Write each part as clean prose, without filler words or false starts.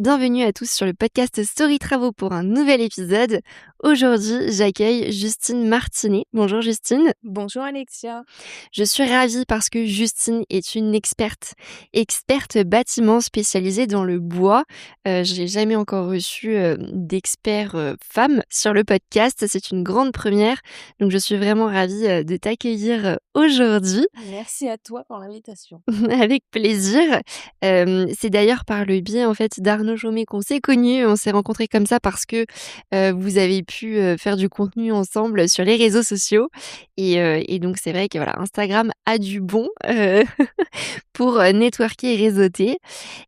bienvenue à tous sur le podcast Story Travaux pour un nouvel épisode. Aujourd'hui, j'accueille Justine Martinet. Bonjour Justine. Bonjour Alexia. Je suis ravie parce que Justine est une experte bâtiment spécialisée dans le bois. J'ai jamais encore reçu d'expert femme sur le podcast. C'est une grande première. Donc je suis vraiment ravie de t'accueillir aujourd'hui. Merci à toi pour l'invitation. Avec plaisir. C'est d'ailleurs par le biais en fait d'Arnaud Chaumet qu'on s'est connus. On s'est rencontrés comme ça parce que vous avez pu faire du contenu ensemble sur les réseaux sociaux et donc c'est vrai que voilà, Instagram a du bon pour networker et réseauter.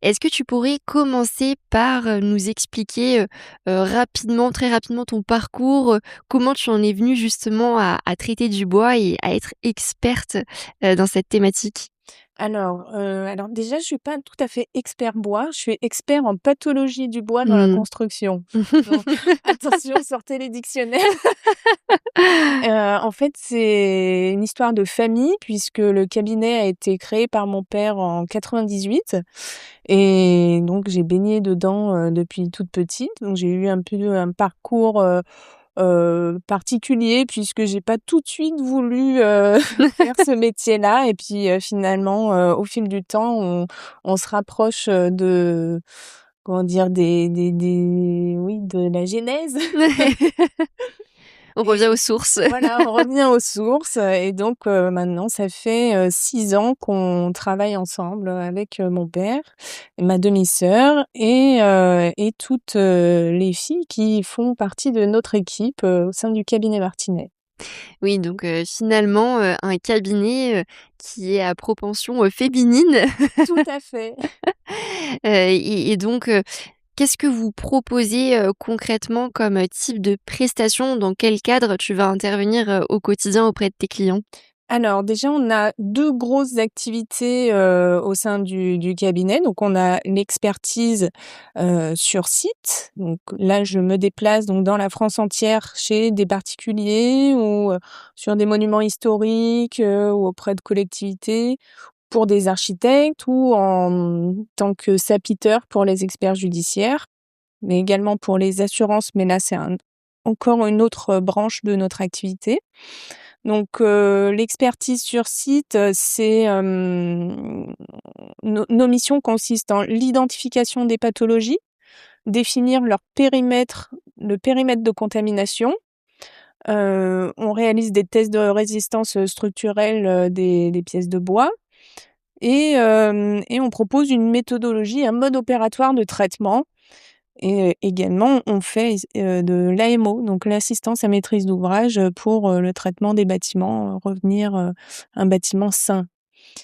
Est-ce que tu pourrais commencer par nous expliquer rapidement, très rapidement ton parcours, comment tu en es venue justement à traiter du bois et à être experte dans cette thématique? Alors déjà, je suis pas tout à fait expert bois, je suis expert en pathologie du bois dans la construction. Donc attention, sortez les dictionnaires. En fait, c'est une histoire de famille puisque le cabinet a été créé par mon père en 98 et donc j'ai baigné dedans, depuis toute petite. Donc j'ai eu un peu un parcours, particulier puisque j'ai pas tout de suite voulu, faire ce métier-là et puis, finalement, au fil du temps, on se rapproche, de comment dire? Des oui, de la genèse. On revient aux sources. Voilà, on revient aux sources, et donc maintenant ça fait, 6 ans qu'on travaille ensemble, avec, mon père, ma demi-sœur et toutes, les filles qui font partie de notre équipe, au sein du cabinet Martinet. Oui, donc finalement, un cabinet, qui est à propension, féminine. Tout à fait. Et donc qu'est-ce que vous proposez, concrètement comme, type de prestation? Dans quel cadre tu vas intervenir, au quotidien auprès de tes clients? Alors déjà, on a 2 grosses activités, au sein du cabinet. Donc on a l'expertise, sur site. Donc là, je me déplace donc dans la France entière chez des particuliers ou, sur des monuments historiques, ou auprès de collectivités, pour des architectes ou en tant que sapiteur pour les experts judiciaires, mais également pour les assurances, mais là, c'est encore une autre branche de notre activité. Donc l'expertise sur site, c'est, nos missions consistent en l'identification des pathologies, définir leur périmètre le périmètre de contamination. On réalise des tests de résistance, structurelle, des pièces de bois et on propose une méthodologie, un mode opératoire de traitement. Et également, on fait de l'AMO, donc l'assistance à maîtrise d'ouvrage, pour, le traitement des bâtiments, revenir, un bâtiment sain.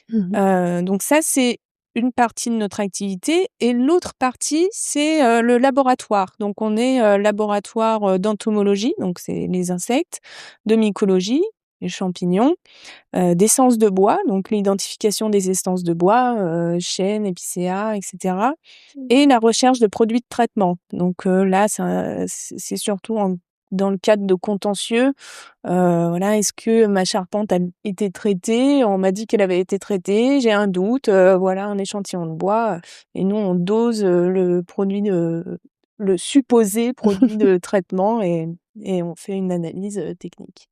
Mmh. Donc ça, c'est une partie de notre activité et l'autre partie, c'est, le laboratoire. Donc on est, laboratoire, d'entomologie, donc c'est les insectes, de mycologie, les champignons, d'essence de bois, donc l'identification des essences de bois, chêne, épicéa et cetera et la recherche de produits de traitement. Donc là, c'est surtout dans le cadre de contentieux, voilà: «Est-ce que ma charpente a été traitée? On m'a dit qu'elle avait été traitée, j'ai un doute, voilà un échantillon de bois», et nous on dose, le supposé produit de traitement et on fait une analyse, technique.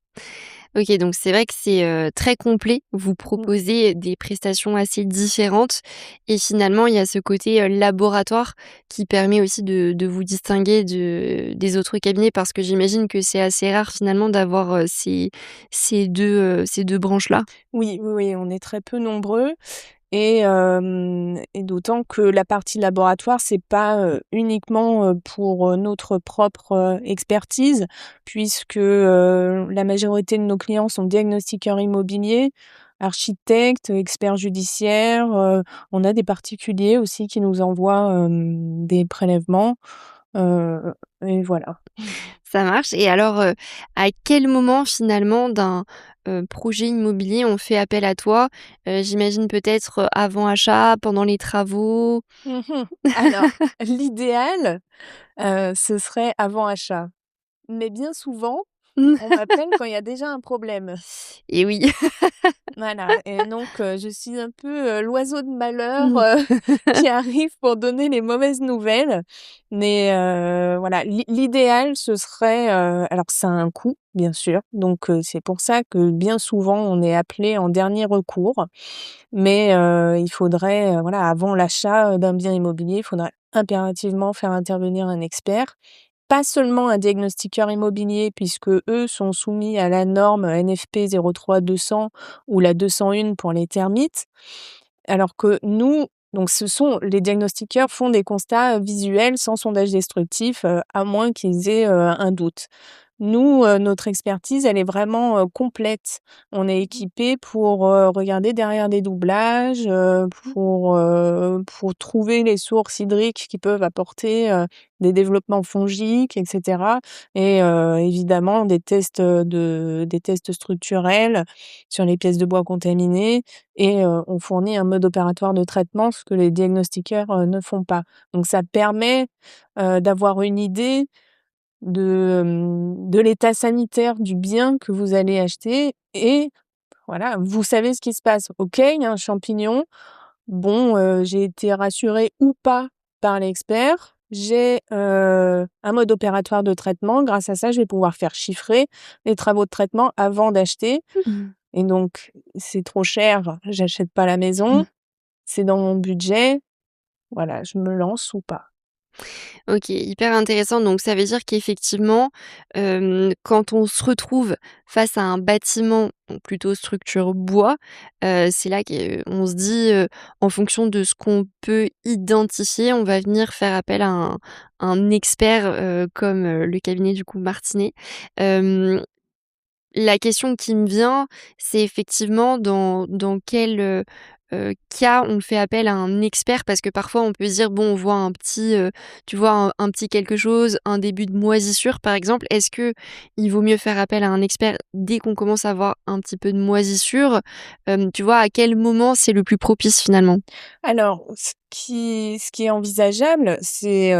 OK, donc c'est vrai que c'est, très complet. Vous Mmh. proposez des prestations assez différentes et finalement, il y a ce côté, laboratoire qui permet aussi de vous distinguer des autres cabinets parce que j'imagine que c'est assez rare finalement d'avoir, ces 2 branches-là? Oui, oui, oui, on est très peu nombreux et d'autant que la partie laboratoire, c'est pas, uniquement, pour, notre propre, expertise puisque, la majorité de nos clients sont diagnostiqueurs immobiliers, architectes, experts judiciaires, on a des particuliers aussi qui nous envoient, des prélèvements, heu et voilà. Ça marche et alors, à quel moment finalement d'un, projet immobilier on fait appel à toi? J'imagine peut-être, avant achat, pendant les travaux? Mmh. Alors, l'idéal, ce serait avant achat. Mais bien souvent, On m'appelle quand il y a déjà un problème. Et oui. Voilà et donc je suis un peu, l'oiseau de malheur, Mmh. qui arrive pour donner les mauvaises nouvelles. Mais voilà, l'idéal ce serait, alors ça a un coût, bien sûr, donc c'est pour ça que bien souvent on est appelé en dernier recours. Mais il faudrait, voilà, avant l'achat, d'un bien immobilier, il faudrait impérativement faire intervenir un expert. Pas seulement un diagnostiqueur immobilier puisque eux sont soumis à la norme NFP 03-200 ou la 201 pour les termites. Alors que nous, donc ce sont les diagnostiqueurs font des constats visuels sans sondage destructif, à moins qu'ils aient, un doute. Nous, notre expertise, elle est vraiment, complète. On est équipés pour, regarder derrière des doublages, pour trouver les sources hydriques qui peuvent apporter, des développements fongiques et cetera et évidemment des tests structurels sur les pièces de bois contaminées et on fournit un mode opératoire de traitement, ce que les diagnostiqueurs, ne font pas. Donc ça permet, d'avoir une idée de l'état sanitaire du bien que vous allez acheter et voilà, vous savez ce qui se passe. OK, il y a un champignon. Bon, j'ai été rassurée ou pas par l'expert. J'ai, un mode opératoire de traitement. Grâce à ça, je vais pouvoir faire chiffrer les travaux de traitement avant d'acheter Mmh. et donc c'est trop cher, j'achète pas la maison. C'est dans mon budget, voilà, je me lance ou pas. OK, hyper intéressant. Donc ça veut dire qu'effectivement, quand on se retrouve face à un bâtiment, donc plutôt structure bois, c'est là qu'on se dit, en fonction de ce qu'on peut identifier, on va venir faire appel à un expert, comme, le cabinet du coup Martinet. La question qui me vient, c'est effectivement dans quel, cas on fait appel à un expert? Parce que parfois on peut se dire: «Bon, on voit un petit, tu vois, un petit quelque chose, un début de moisissure», par exemple. Est-ce que il vaut mieux faire appel à un expert dès qu'on commence à voir un petit peu de moisissure? Tu vois, à quel moment c'est le plus propice finalement? Alors, ce qui est envisageable, c'est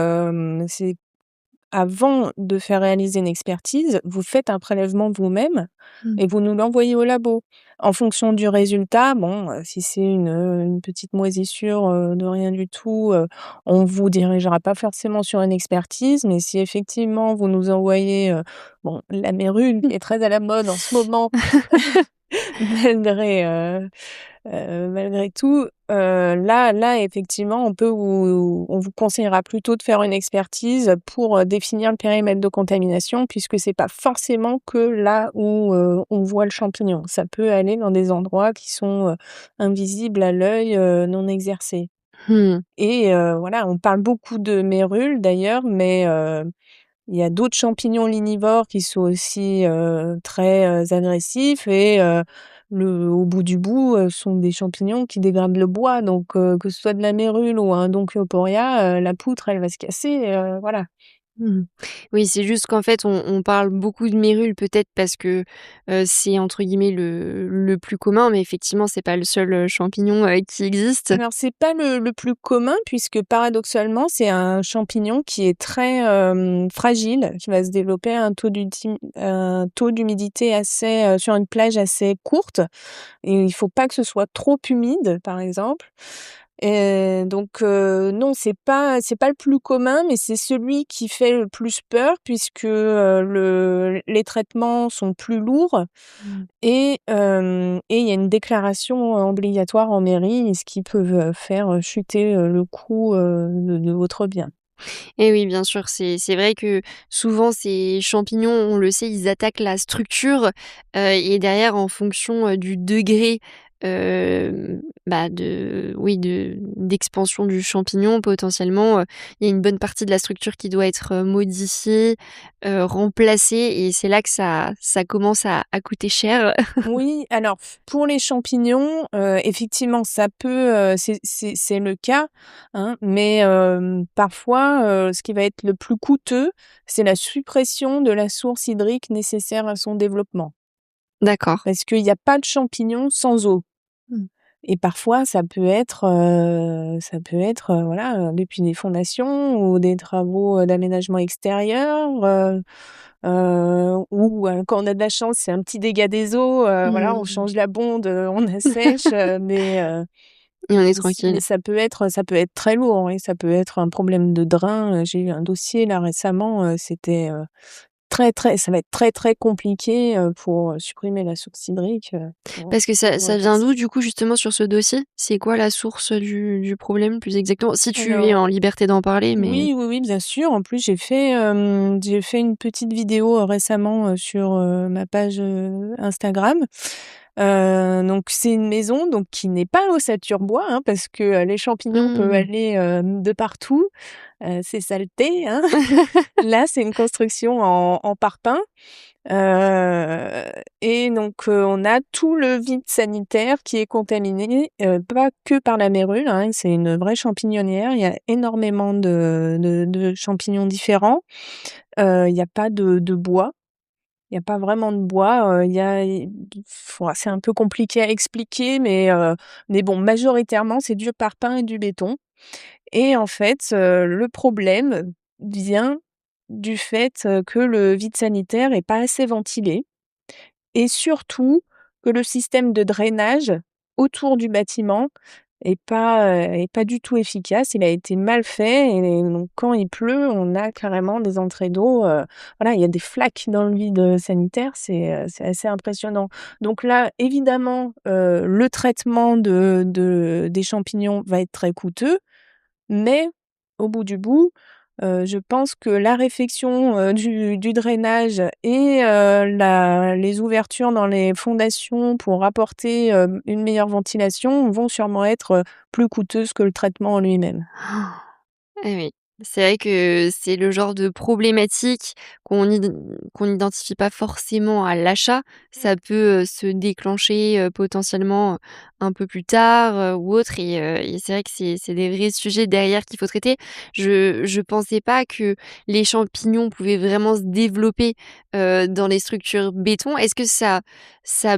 avant de faire réaliser une expertise, vous faites un prélèvement vous-même Mmh. et vous nous l'envoyez au labo. En fonction du résultat, bon, si c'est une petite moisissure, de rien du tout, on vous dirigera pas forcément sur une expertise, mais si effectivement vous nous envoyez, bon, la mérule qui est très à la mode en ce moment, malgré, malgré tout, là effectivement on vous conseillera plutôt de faire une expertise pour, définir le périmètre de contamination puisque c'est pas forcément que là où, on voit le champignon. Ça peut aller dans des endroits qui sont, invisibles à l'œil, non exercé Mmh. et voilà, on parle beaucoup de mérules d'ailleurs, mais il y a d'autres champignons lignivores qui sont aussi, très, agressifs et au bout du bout, sont des champignons qui dégradent le bois donc que ce soit de la mérule ou un Donquioporia, la poutre, elle va se casser, voilà. Mmh. Oui, c'est juste qu'en fait, on parle beaucoup de mérule peut-être parce que, c'est entre guillemets «le plus commun», mais effectivement, c'est pas le seul, champignon, qui existe. Alors c'est pas le plus commun puisque paradoxalement, c'est un champignon qui est très, fragile, qui va se développer à un taux d'humidité assez, sur une plage assez courte et il faut pas que ce soit trop humide, par exemple. Et donc non, c'est pas le plus commun, mais c'est celui qui fait le plus peur puisque, les traitements sont plus lourds Mmh. et il y a une déclaration, obligatoire en mairie, ce qui peut, faire, chuter, le coût, de votre bien. Et oui, bien sûr, c'est vrai que souvent ces champignons, on le sait, ils attaquent la structure, et derrière en fonction, du degré, bah, de oui, d'expansion du champignon potentiellement, il y a une bonne partie de la structure qui doit être, modifiée, remplacée et c'est là que ça commence à coûter cher. Oui, alors pour les champignons, effectivement ça peut, c'est le cas, hein, mais parfois, ce qui va être le plus coûteux, c'est la suppression de la source hydrique nécessaire à son développement. D'accord. Parce qu'il y a pas de champignons sans eau Mmh. et parfois ça peut être, voilà, depuis des fondations ou des travaux, d'aménagement extérieur, ou quand on a de la chance, c'est un petit dégât des eaux, voilà, on Mmh. change la bonde, on assèche, Et on est mais tranquille. ça peut être très lourd, oui, ça peut être un problème de drain, j'ai eu un dossier là récemment, c'était, ça va être très, très compliqué, pour, supprimer la source hydrique, Parce que ça pour une ça vient personne. d'où du coup justement sur ce dossier? C'est quoi la source du problème plus exactement? Si tu es Alors en liberté d'en parler, mais oui, oui, oui, bien sûr. En plus, j'ai fait une petite vidéo, récemment, sur, ma page, Instagram. Donc c'est une maison donc qui n'est pas ossature bois, hein, parce que, les champignons peuvent mmh. aller, de partout, c'est saleté, hein. Là, c'est une construction en parpaing. Heu et donc on a tout le vide sanitaire qui est contaminé, pas que par la mérule, hein, c'est une vraie champignonnière. Il y a énormément de champignons différents. Il y a pas de bois, il y a pas vraiment de bois, il y a i c'est un peu compliqué à expliquer, mais bon, majoritairement, c'est du parpaing et du béton et en fait, le problème vient du fait, que le vide sanitaire est pas assez ventilé et surtout que le système de drainage autour du bâtiment est pas du tout efficace. Il a été mal fait et donc quand il pleut, on a carrément des entrées d'eau, voilà, il y a des flaques dans le vide, sanitaire, c'est assez impressionnant. Donc là, évidemment, le traitement des champignons va être très coûteux, mais au bout du bout, je pense que la réfection, du drainage et les ouvertures dans les fondations pour apporter, une meilleure ventilation vont sûrement être, plus coûteuses que le traitement en lui-même. Eh oui, c'est vrai que c'est le genre de problématique qu'on n'identifie pas forcément à l'achat. Ça peut, se déclencher, potentiellement, un peu plus tard, ou autre et c'est vrai que c'est des vrais sujets derrière qu'il faut traiter. Je pensais pas que les champignons pouvaient vraiment se développer, dans les structures béton. Est-ce que ça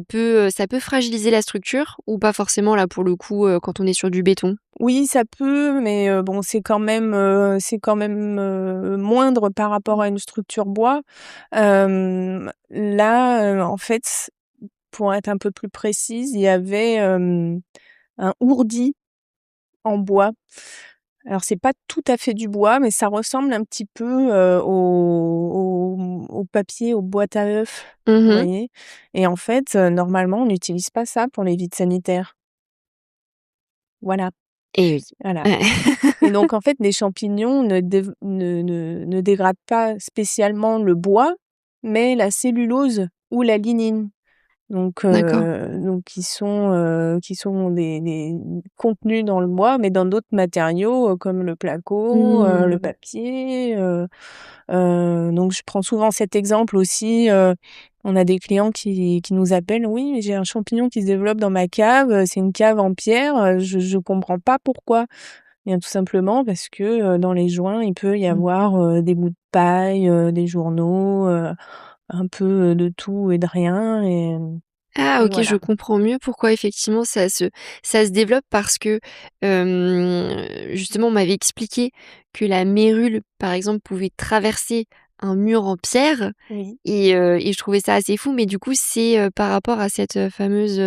peut fragiliser la structure ou pas forcément là pour le coup, quand on est sur du béton? Oui, ça peut, mais bon, moindre par rapport à une structure bois. Là, en fait, pour être un peu plus précise, il y avait, un ourdi en bois. Alors c'est pas tout à fait du bois, mais ça ressemble un petit peu, au papier, aux boîtes à œufs, vous Mmh. voyez? Et en fait, normalement, on n'utilise pas ça pour les vides sanitaires. Voilà, Et oui. voilà. Et donc en fait, les champignons ne dégradent pas spécialement le bois, mais la cellulose ou la lignine. D'accord. Donc qui sont des contenus dans le bois, mais dans d'autres matériaux, comme le placo, le Mmh. papier, donc je prends souvent cet exemple aussi, on a des clients qui nous appellent: «Oui, mais j'ai un champignon qui se développe dans ma cave, c'est une cave en pierre, je comprends pas pourquoi». Bien tout simplement parce que, dans les joints, il peut y Mmh. avoir, des bouts de paille, des journaux, un peu, de tout et de rien Ah et OK, je voilà. comprends mieux pourquoi effectivement ça se développe parce que, justement on m'avait expliqué que la mérule, par exemple, pouvait traverser un mur en pierre Oui. et je trouvais ça assez fou, mais du coup c'est, par rapport à cette, fameuse,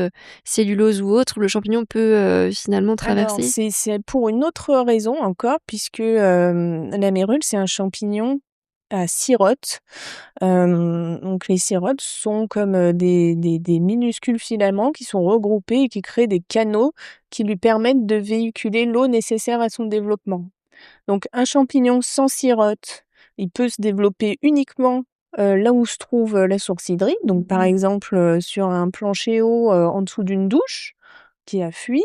cellulose ou autre, le champignon peut, finalement Alors traverser? c'est pour une autre raison encore puisque, la mérule, c'est un champignon à cirotte. Donc les cirottes sont comme, des minuscules filaments qui sont regroupés et qui créent des canaux qui lui permettent de véhiculer l'eau nécessaire à son développement. Donc un champignon sans cirotte, il peut se développer uniquement, là où se trouve, la source hydrique, donc par Mmh. exemple, sur un plancher haut, en dessous d'une douche qui a fui.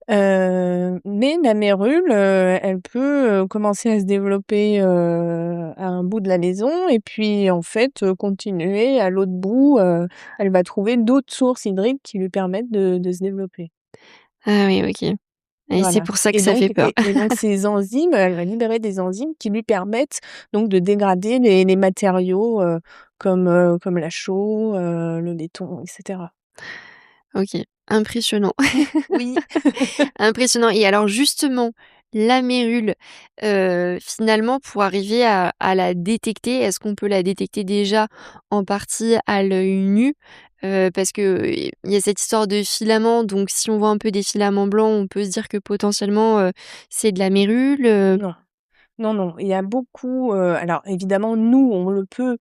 Mais la mérule, elle peut, commencer à se développer, à un bout de la maison et puis en fait, continuer à l'autre bout, elle va trouver d'autres sources hydriques qui lui permettent de se développer. Ah oui, OK, et c'est Voilà pour ça que et ça donc fait peur. ces enzymes, elle va libérer des enzymes qui lui permettent donc de dégrader les matériaux, comme la chaux, le béton et cetera. OK, impressionnant. Oui. Impressionnant et alors justement, la mérule, finalement pour arriver à la détecter? Est-ce qu'on peut la détecter déjà en partie à l'œil nu? Parce qu'il y a cette histoire de filaments, donc si on voit un peu des filaments blancs, on peut se dire que potentiellement, c'est de la mérule, Non, non, non, il y a beaucoup, alors évidemment nous on le peut,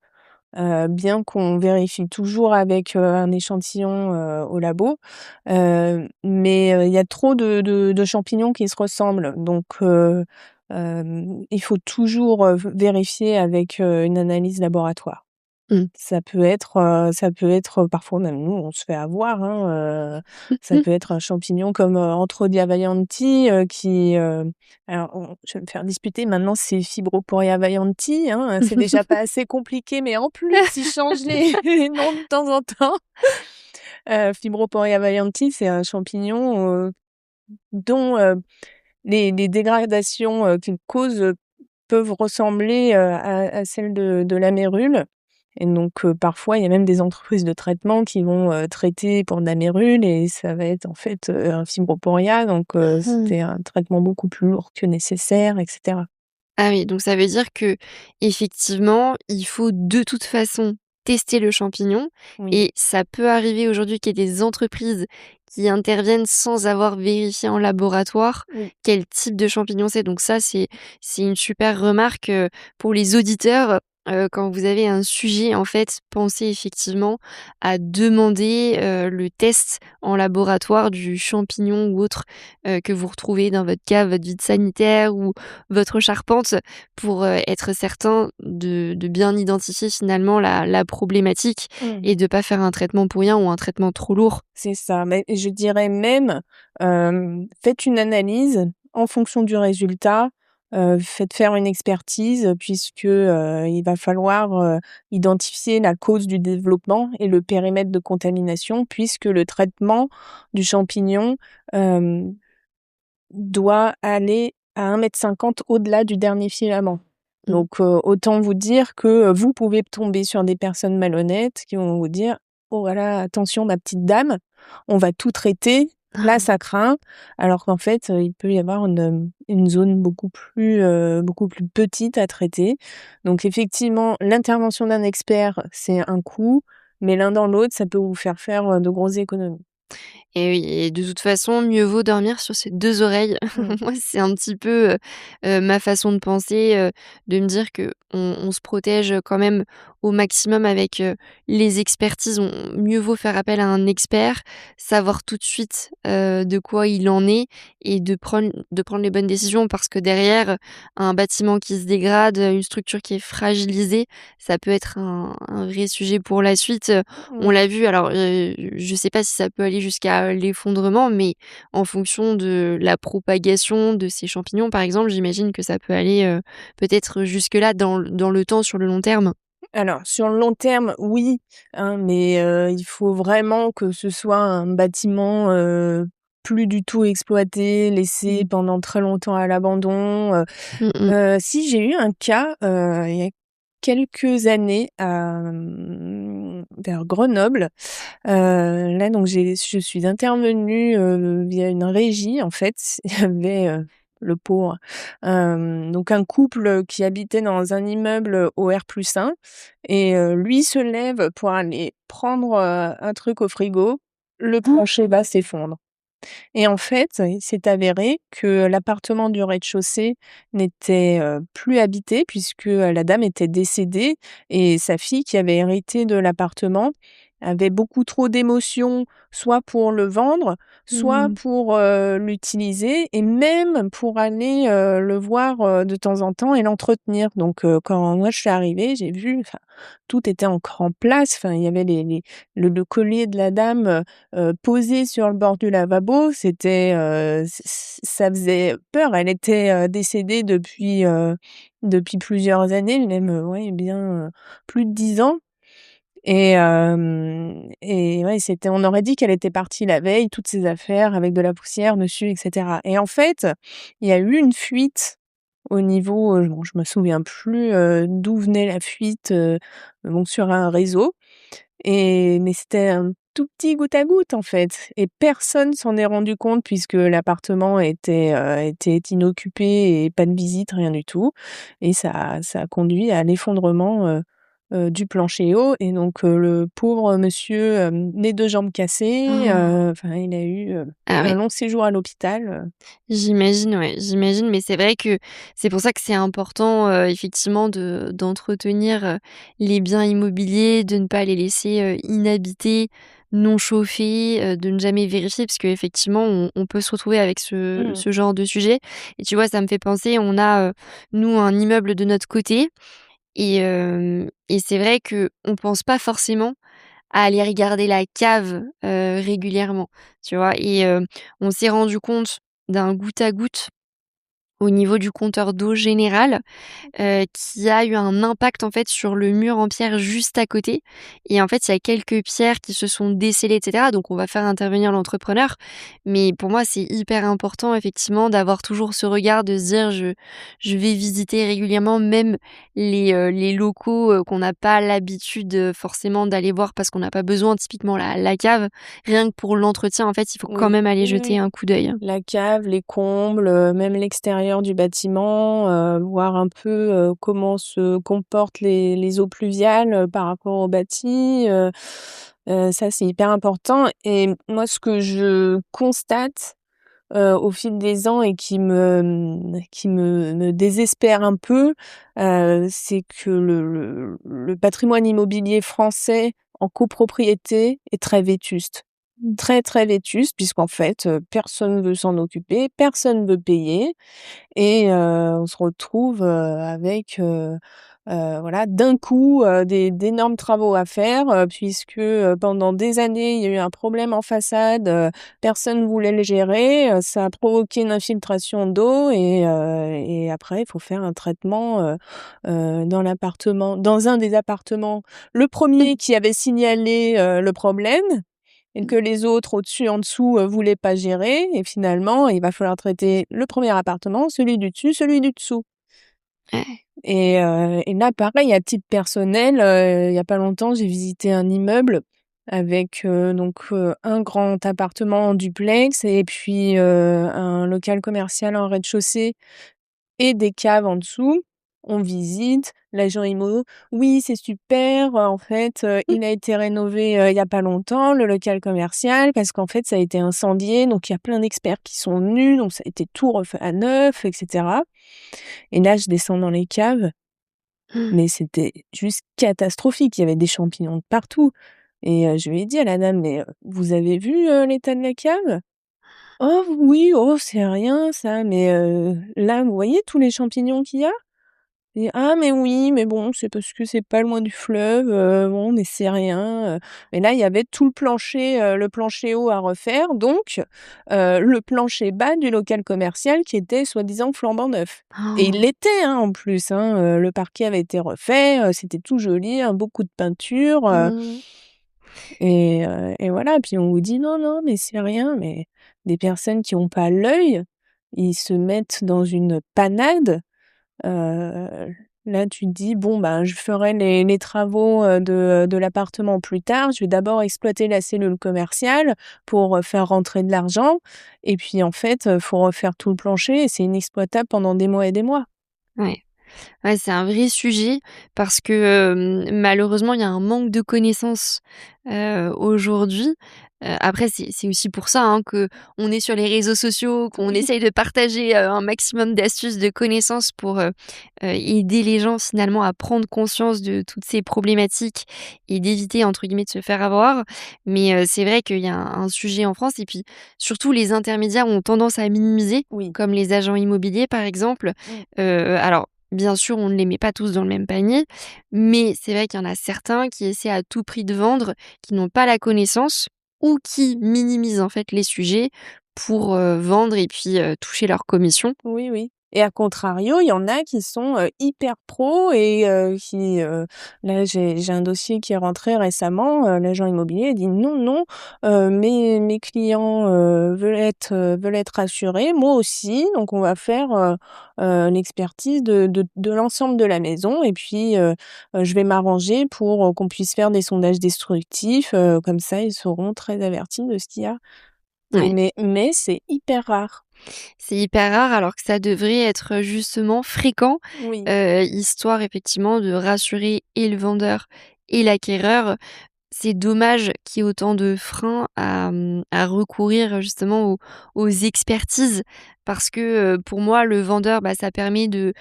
bien qu'on vérifie toujours avec, un échantillon, au labo, mais il y a trop de champignons qui se ressemblent donc il faut toujours, vérifier avec, une analyse laboratoire. Mmh. Ça peut être, parfois même nous on se fait avoir, hein, ça peut être un champignon comme, Anthrodia vaillanti, alors je vais me faire disputer maintenant c'est Fibroporia vaillanti, hein, c'est déjà pas assez compliqué, mais en plus ils changent les les noms de temps en temps. Fibroporia vaillanti, c'est un champignon, dont, les dégradations, qu'il cause, peuvent ressembler, à celles de la mérule et donc parfois, il y a même des entreprises de traitement qui vont, traiter pour de la mérule et ça va être en fait, un fibroporia donc Mmh. c'est un traitement beaucoup plus lourd que nécessaire et cetera. Ah oui, donc ça veut dire que effectivement, il faut de toute façon tester le champignon Oui, et ça peut arriver aujourd'hui qu'il y ait des entreprises qui interviennent sans avoir vérifié en laboratoire oui. quel type de champignon c'est. Donc ça, c'est une super remarque, pour les auditeurs. Quand vous avez un sujet, en fait, pensez effectivement à demander, le test en laboratoire du champignon ou autre, que vous retrouvez dans votre cave, votre vide sanitaire ou votre charpente pour, être certain de bien identifier finalement la problématique Mmh. et de pas faire un traitement pour rien ou un traitement trop lourd. C'est ça, mais je dirais même, faites une analyse en fonction du résultat, faites faire une expertise puisque, il va falloir, identifier la cause du développement et le périmètre de contamination puisque le traitement du champignon, hem, doit aller à 1,50 m au-delà du dernier filament. Mmh. Donc, autant vous dire que, vous pouvez tomber sur des personnes malhonnêtes qui vont vous dire: «Oh là là, attention ma petite dame, on va tout traiter, là ça craint». Alors qu'en fait, il peut y avoir une zone beaucoup plus petite à traiter. Donc effectivement, l'intervention d'un expert, c'est un coût, mais l'un dans l'autre, ça peut vous faire, de grosses économies. Et oui et de toute façon, mieux vaut dormir sur ses 2 oreilles. Mmh. Moi, c'est un petit peu, ma façon de penser, de me dire qu'on se protège quand même au maximum avec, les expertises. On mieux vaut faire appel à un expert, savoir tout de suite, de quoi il en est et de prendre les bonnes décisions parce que derrière, un bâtiment qui se dégrade, une structure qui est fragilisée, ça peut être un vrai sujet pour la suite. On Mmh. l'a vu alors, je sais pas si ça peut aller jusqu'à l'effondrement, mais en fonction de la propagation de ces champignons, par exemple, j'imagine que ça peut aller, peut-être jusque-là dans le temps, sur le long terme? Alors, sur le long terme, oui, hein, mais il faut vraiment que ce soit un bâtiment, plus du tout exploité, laissé Mmh. pendant très longtemps à l'abandon, Mmh mh. si j'ai eu un cas, il y a quelques années vers Grenoble, là donc je suis intervenue, via une régie en fait. Il y avait, le pauvre, donc un couple qui habitait dans un immeuble au R+1 et lui se lève pour aller prendre, un truc au frigo, le plancher bas s'effondre. Et en fait, il s'est avéré que l'appartement du rez-de-chaussée n'était, plus habité puisque, la dame était décédée et sa fille qui avait hérité de l'appartement avait beaucoup trop d'émotions, soit pour le vendre, soit Mmh. pour, l'utiliser et même pour aller, le voir, de temps en temps et l'entretenir. Donc, quand moi je suis arrivée, j'ai vu, enfin, tout était encore en place. Enfin, il y avait le collier de la dame, posée sur le bord du lavabo, c'était, ça faisait peur. Elle était, décédée depuis plusieurs années, même, ouais, bien, plus de 10 ans et ouais, on aurait dit qu'elle était partie la veille, toutes ses affaires avec de la poussière dessus et cetera et en fait, il y a eu une fuite au niveau, bon, je me souviens plus, d'où venait la fuite, bon, sur un réseau mais c'était un tout petit goutte à goutte, en fait, et personne s'en est rendu compte puisque l'appartement était inoccupé et pas de visite, rien du tout, et ça a conduit à l'effondrement, du plancher haut, et donc le pauvre monsieur, les 2 jambes cassées, Oh. enfin il a eu, Ah un ouais. long séjour à l'hôpital. J'imagine, ouais, j'imagine, mais c'est vrai que c'est pour ça que c'est important, effectivement d'entretenir, les biens immobiliers, de ne pas les laisser, inhabités, non chauffés, de ne jamais vérifier parce qu'effectivement on peut se retrouver avec Mmh. ce genre de sujet et tu vois, ça me fait penser, on a, nous, un immeuble de notre côté et c'est vrai qu'on pense pas forcément à aller regarder la cave, régulièrement, tu vois? On s'est rendu compte d'un goutte à goutte au niveau du compteur d'eau général, qui a eu un impact en fait sur le mur en pierre juste à côté et en fait, il y a quelques pierres qui se sont descellées et cetera, donc on va faire intervenir l'entrepreneur. Mais pour moi, c'est hyper important effectivement d'avoir toujours ce regard, de se dire: Je vais visiter régulièrement même les locaux, qu'on n'a pas l'habitude, forcément d'aller voir parce qu'on n'a pas besoin, typiquement la cave. Rien que pour l'entretien, en fait, il faut quand Oui, même aller oui, jeter oui. un coup d'œil. La cave, les combles, même l'extérieur du bâtiment, voir un peu, comment se comportent les eaux pluviales, par rapport au bâti, ça c'est hyper important, et moi ce que je constate, au fil des ans et qui me désespère un peu, c'est que le patrimoine immobilier français en copropriété est très vétuste. Mmh. Très, très vétuste puisqu'en fait, personne veut s'en occuper, personne veut payer, et on se retrouve, avec, voilà, d'un coup, d'énormes travaux à faire, puisque, pendant des années, il y a eu un problème en façade, personne voulait le gérer, ça a provoqué une infiltration d'eau, et après il faut faire un traitement, dans un des appartements, le premier qui avait signalé, le problème, et que les autres au-dessus, en dessous, voulaient pas gérer, et finalement, il va falloir traiter le premier appartement, celui du dessus, celui du dessous, Ouais. et là, pareil, à titre personnel, il y a pas longtemps, j'ai visité un immeuble avec, un grand appartement en duplex et puis, un local commercial en rez-de-chaussée et des caves en dessous. On visite, l'agent IMO: «Oui, c'est super, en fait, il a été rénové, il y a pas longtemps, le local commercial, parce qu'en fait, ça a été incendié, donc il y a plein d'experts qui sont venus, donc ça a été tout refait à neuf, et cetera», et là, je descends dans les caves, mais c'était juste catastrophique. Il y avait des champignons de partout, et je lui ai dit à la dame: «Mais, vous avez vu, l'état de la cave?» «Oh oui, oh c'est rien ça, mais là, vous voyez tous les champignons qu'il y a?» Et «Ah mais oui, mais bon, c'est parce que c'est pas loin du fleuve, bon, mais c'est rien», et là, il y avait tout le plancher haut à refaire, donc le plancher bas du local commercial qui était soi-disant flambant neuf, et il Oh. l'était, hein, en plus, hein, le parquet avait été refait, c'était tout joli, un beau coup de peinture, Mmh. et voilà. Puis on vous dit: «Non, non, mais c'est rien», mais des personnes qui ont pas l'œil, ils se mettent dans une panade. Heu, Là, tu te dis: «Bon, ben, je ferai les travaux, de l'appartement plus tard. Je vais d'abord exploiter la cellule commerciale pour, faire rentrer de l'argent», et puis, en fait, faut refaire tout le plancher et c'est inexploitable pendant des mois et des mois. Ouais. Ouais, c'est un vrai sujet parce que, malheureusement, il y a un manque de connaissances, aujourd'hui. Après c'est aussi pour ça, hein, qu'on est sur les réseaux sociaux, qu'on Oui. essaye de partager, un maximum d'astuces, de connaissances pour, aider les gens finalement à prendre conscience de toutes ces problématiques et d'éviter entre guillemets «de se faire avoir». Mais, c'est vrai qu'il y a un sujet en France et puis surtout les intermédiaires ont tendance à minimiser, Oui. comme les agents immobiliers par exemple. Mmh. Alors bien sûr, on ne les met pas tous dans le même panier, mais c'est vrai qu'il y en a certains qui essaient à tout prix de vendre, qui n'ont pas la connaissance ou qui minimisent en fait les sujets pour, vendre et puis, toucher leur commission. Oui, oui. Et à contrario, il y en a qui sont, hyper pros et là j'ai un dossier qui est rentré récemment, l'agent immobilier a dit: «Non, non, mes clients, veulent être rassurés, moi aussi, donc on va faire, l'expertise de l'ensemble de la maison et puis, je vais m'arranger pour, qu'on puisse faire des sondages destructifs, comme ça ils seront très avertis de ce qu'il y a». Ouais. Mais c'est hyper rare. C'est hyper rare alors que ça devrait être justement fréquent, Oui. histoire effectivement de rassurer et le vendeur et l'acquéreur. C'est dommage qu'il y ait autant de freins à recourir justement aux expertises parce que, pour moi le vendeur, bah, ça permet de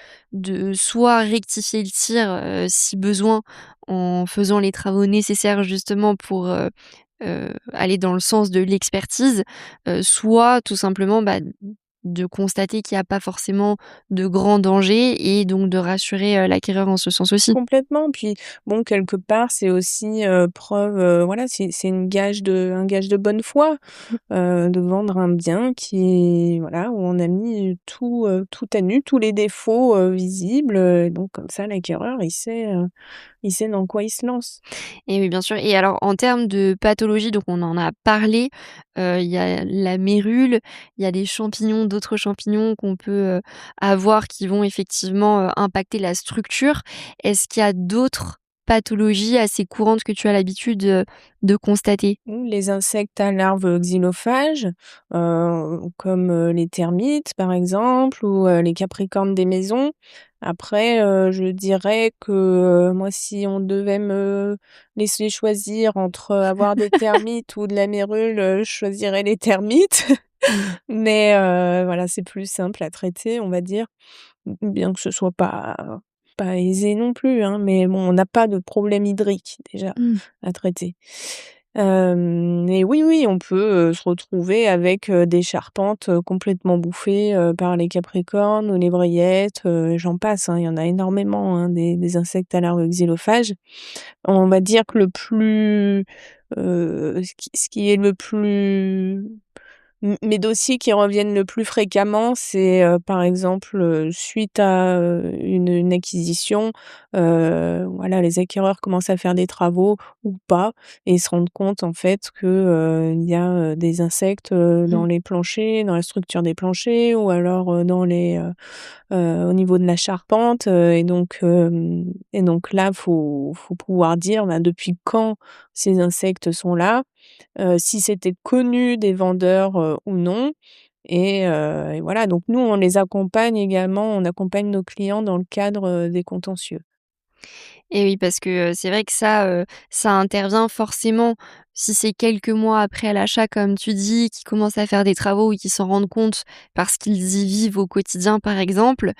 soit rectifier le tir, si besoin en faisant les travaux nécessaires justement pour, aller dans le sens de l'expertise, soit tout simplement, bah, de constater qu'il y a pas forcément de grands dangers et donc de rassurer, l'acquéreur en ce sens aussi. Complètement, puis bon, quelque part, c'est aussi, preuve, voilà, c'est une gage de un gage de bonne foi, de vendre un bien qui est voilà, où on a mis tout à nu, tous les défauts, visibles, donc comme ça l'acquéreur, il sait dans quoi il se lance. Et oui, bien sûr. Et alors en termes de pathologie, donc on en a parlé, il y a la mérule, il y a des champignons, d'autres champignons qu'on peut, avoir qui vont effectivement, impacter la structure. Est-ce qu'il y a d'autres pathologies assez courantes que tu as l'habitude, de constater? Ou les insectes à larves xylophages, comme, les termites par exemple ou, les capricornes des maisons. Après, je dirais que, moi si on devait me laisser choisir entre, avoir des termites ou de la mérule, je choisirais les termites. Mais, voilà, c'est plus simple à traiter, on va dire. Bien que ce soit pas aisé non plus, hein, mais bon, on n'a pas de problème hydrique déjà Mmh. à traiter. Et oui, oui, on peut, se retrouver avec, des charpentes, complètement bouffées, par les capricornes ou les brillettes, j'en passe, hein, il y en a énormément, hein, des insectes à larves xylophages. On va dire que le plus, ce qui est le plus mes dossiers qui reviennent le plus fréquemment, c'est, par exemple, suite à, une acquisition, voilà, les acquéreurs commencent à faire des travaux ou pas et se rendent compte en fait que, il y a, des insectes, dans Mmh. les planchers, dans la structure des planchers ou alors, dans au niveau de la charpente, et donc là, faut pouvoir dire, ben, depuis quand ces insectes sont là, si c'était connu des vendeurs, ou non et voilà, donc nous, on les accompagne également, on accompagne nos clients dans le cadre, des contentieux. Et oui, parce que, c'est vrai que ça intervient forcément si c'est quelques mois après l'achat, comme tu dis, qu'ils commencent à faire des travaux ou qu'ils s'en rendent compte parce qu'ils y vivent au quotidien, par exemple.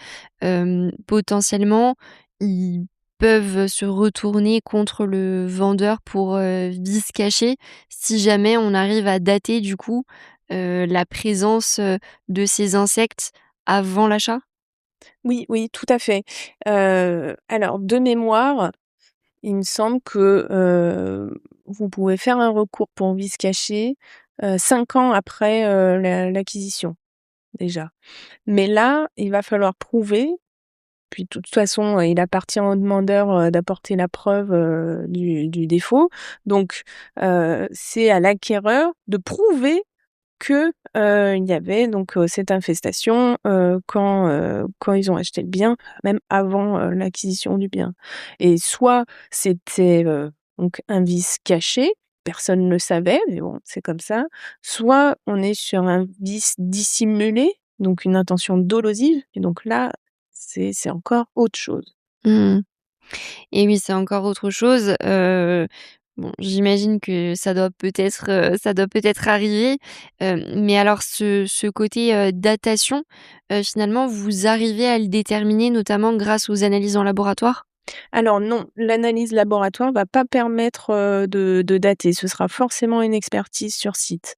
Potentiellement, ils peuvent se retourner contre le vendeur pour, vice caché, si jamais on arrive à dater, du coup, la présence, de ces insectes avant l'achat? Oui, oui, tout à fait. Alors de mémoire, il me semble que, vous pouvez faire un recours pour vice caché, 5 ans après, l'acquisition, déjà. Mais là, il va falloir prouver, puis de toute façon, il appartient au demandeur, d'apporter la preuve, du défaut. Donc, c'est à l'acquéreur de prouver que, il y avait donc, cette infestation, quand ils ont acheté le bien, même avant, l'acquisition du bien. Et soit c'était, donc un vice caché, personne ne le savait, mais bon, c'est comme ça. Soit on est sur un vice dissimulé, donc une intention dolosive et donc là, c'est encore autre chose. Mmh. Et oui, c'est encore autre chose. Bon, j'imagine que ça doit peut-être arriver. Mais alors ce côté, datation, finalement, vous arrivez à le déterminer notamment grâce aux analyses en laboratoire? Alors non, l'analyse laboratoire va pas permettre, de dater. Ce sera forcément une expertise sur site.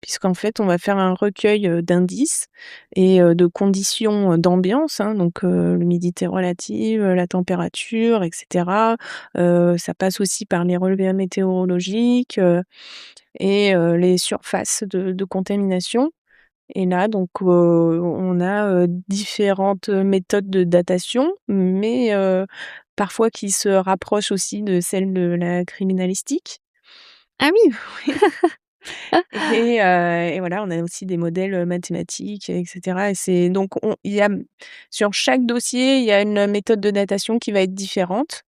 Puisqu'en fait, on va faire un recueil, d'indices et de conditions, d'ambiance, hein, donc l'humidité relative, la température et cetera. Ça passe aussi par les relevés météorologiques, et les surfaces de contamination Et là donc on a, différentes méthodes de datation, mais parfois qui se rapprochent aussi de celles de la criminalistique. Ah oui! Et voilà, on a aussi des modèles, mathématiques et cetera et c'est donc il y a sur chaque dossier, il y a une méthode de datation qui va être différente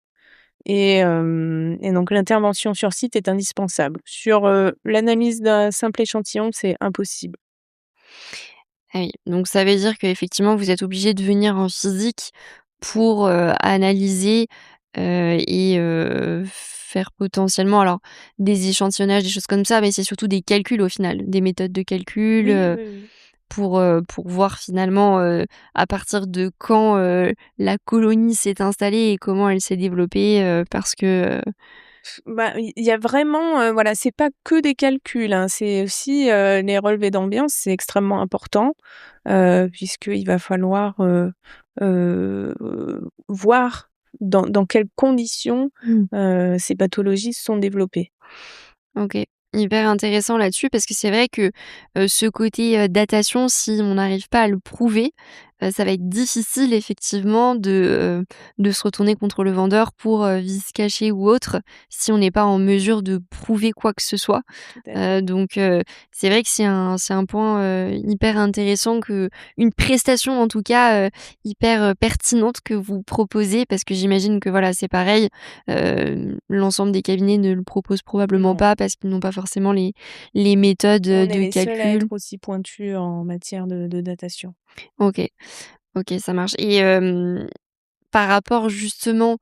et donc l'intervention sur site est indispensable. Sur, l'analyse d'un simple échantillon, c'est impossible. Ah oui, donc ça veut dire qu'effectivement vous êtes obligés de venir en physique pour, analyser, et faire potentiellement alors des échantillonnages, des choses comme ça, mais c'est surtout des calculs au final, des méthodes de calcul, Oui, oui, oui. pour voir finalement, à partir de quand, la colonie s'est installée et comment elle s'est développée, parce que, Bah, il y a vraiment, voilà, c'est pas que des calculs, hein, c'est aussi, les relevés d'ambiance, c'est extrêmement important, puisqu'il va falloir, heu, voir dans quelles conditions, mmh. ces pathologies se sont développées. OK. Hyper intéressant là-dessus parce que c'est vrai que, ce côté, datation, si on n'arrive pas à le prouver, ça va être difficile effectivement de se retourner contre le vendeur pour, vice caché ou autre, si on n'est pas en mesure de prouver quoi que ce soit. Tout à fait. Donc c'est vrai que c'est un point, hyper intéressant que une prestation en tout cas, hyper, pertinente que vous proposez parce que j'imagine que voilà, c'est pareil, l'ensemble des cabinets ne le proposent probablement Non, pas parce qu'ils n'ont pas forcément les méthodes, on est de les seuls à calcul. être aussi pointus en matière de datation. OK, OK, ça marche et par rapport justement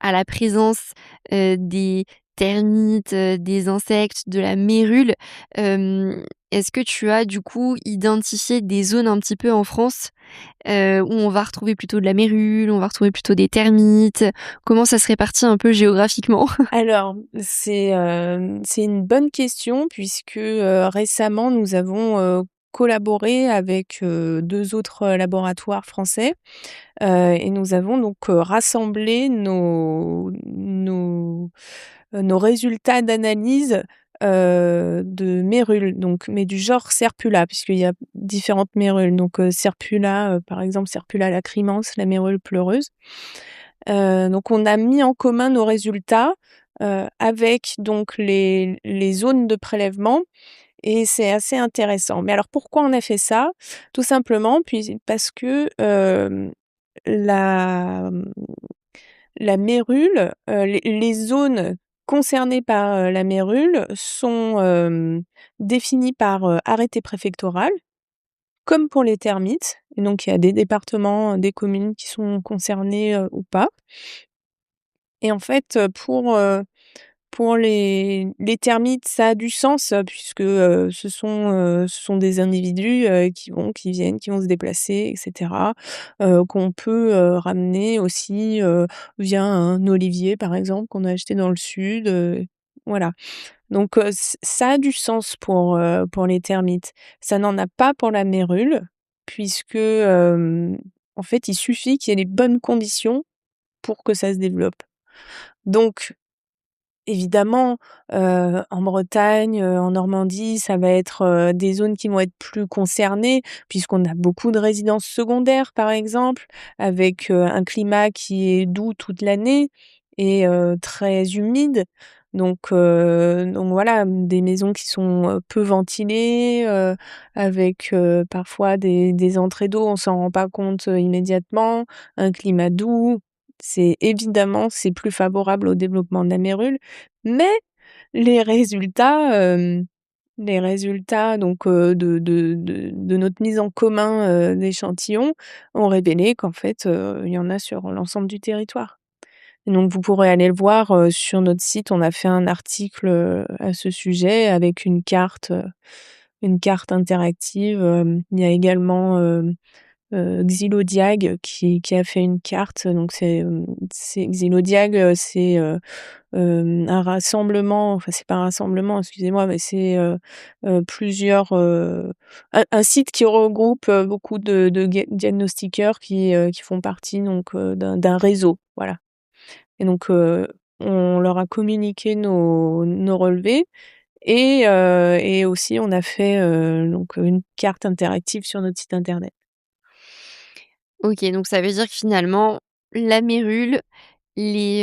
à la présence, des termites, des insectes, de la mérule, est-ce que tu as du coup identifié des zones un petit peu en France, où on va retrouver plutôt de la mérule, on va retrouver plutôt des termites? Comment ça se répartit un peu géographiquement? Alors, c'est une bonne question puisque, récemment nous avons, collaboré avec, 2 autres, laboratoires français, et nous avons donc, rassemblé nos résultats d'analyse, de mérules, donc mais du genre Serpula puisqu'il y a différentes mérules, donc, Serpula, par exemple Serpula lacrimans, la mérule pleureuse. Donc on a mis en commun nos résultats, avec donc les zones de prélèvement et c'est assez intéressant. Mais alors pourquoi on a fait ça? Tout simplement parce que, la, la mérule, les zones concernées par, la mérule sont, définies par, arrêté préfectoral, comme pour les termites et donc il y a des départements, des communes qui sont concernés, ou pas. Et en fait, pour les termites, ça a du sens, puisque, ce sont des individus, qui viennent, qui vont se déplacer et cetera, qu'on peut, ramener aussi, via un olivier, par exemple, qu'on a acheté dans le sud, voilà. Donc, ça a du sens pour les termites. Ça n'en a pas pour la mérule, puisque, en fait, il suffit qu'il y ait les bonnes conditions pour que ça se développe. Donc évidemment, en Bretagne, en Normandie, ça va être, des zones qui vont être plus concernées puisqu'on a beaucoup de résidences secondaires, par exemple, avec, un climat qui est doux toute l'année et très humide. Donc voilà, des maisons qui sont, peu ventilées, avec, parfois des entrées d'eau, on s'en rend pas compte, immédiatement, un climat doux. C'est plus favorable au développement de la mérule. Mais les résultats, donc de notre mise en commun, d'échantillons ont révélé qu'en fait, il y en a sur l'ensemble du territoire. Et donc vous pourrez aller le voir, sur notre site. On a fait un article, à ce sujet avec une carte interactive, il y a également, Xylodiag qui a fait une carte, donc c'est Xylodiag, c'est, un rassemblement, enfin c'est pas un rassemblement, excusez-moi, mais c'est, plusieurs, un site qui regroupe, beaucoup de diagnostiqueurs qui font partie donc, d'un réseau, voilà. Et donc, on leur a communiqué nos relevés et aussi on a fait, donc une carte interactive sur notre site internet. OK, donc ça veut dire que finalement, la mérule, les,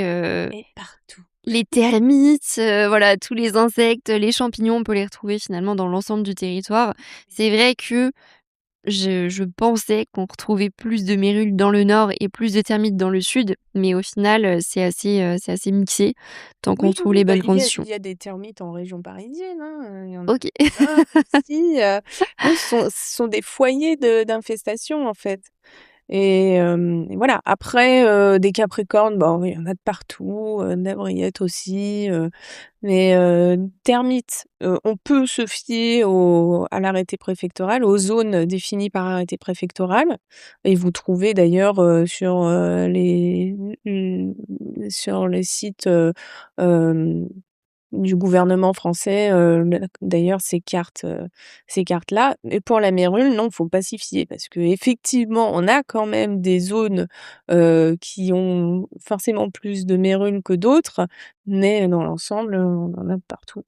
Et partout. les termites, voilà, tous les insectes, les champignons, on peut les retrouver finalement dans l'ensemble du territoire. C'est vrai que je pensais qu'on retrouvait plus de mérules dans le nord et plus de termites dans le sud, mais au final, c'est assez mixé tant qu'on Oui, oui, trouve oui, les bah, bonnes il conditions. y a des termites en région parisienne, hein, il y en a OK. plein aussi, eux, ce sont des foyers d'infestation, en fait. Et voilà. Après, des capricornes, bon, il y en a de partout, navrettes aussi, mais termites, on peut se fier à l'arrêté préfectoral, aux zones définies par arrêté préfectoral et vous trouvez d'ailleurs, sur les sites, hem du gouvernement français, d'ailleurs ces cartes-là. Et pour la mérule, non, faut pas s'y fier parce qu'effectivement, on a quand même des zones, qui ont forcément plus de mérules que d'autres, mais dans l'ensemble, on en a partout.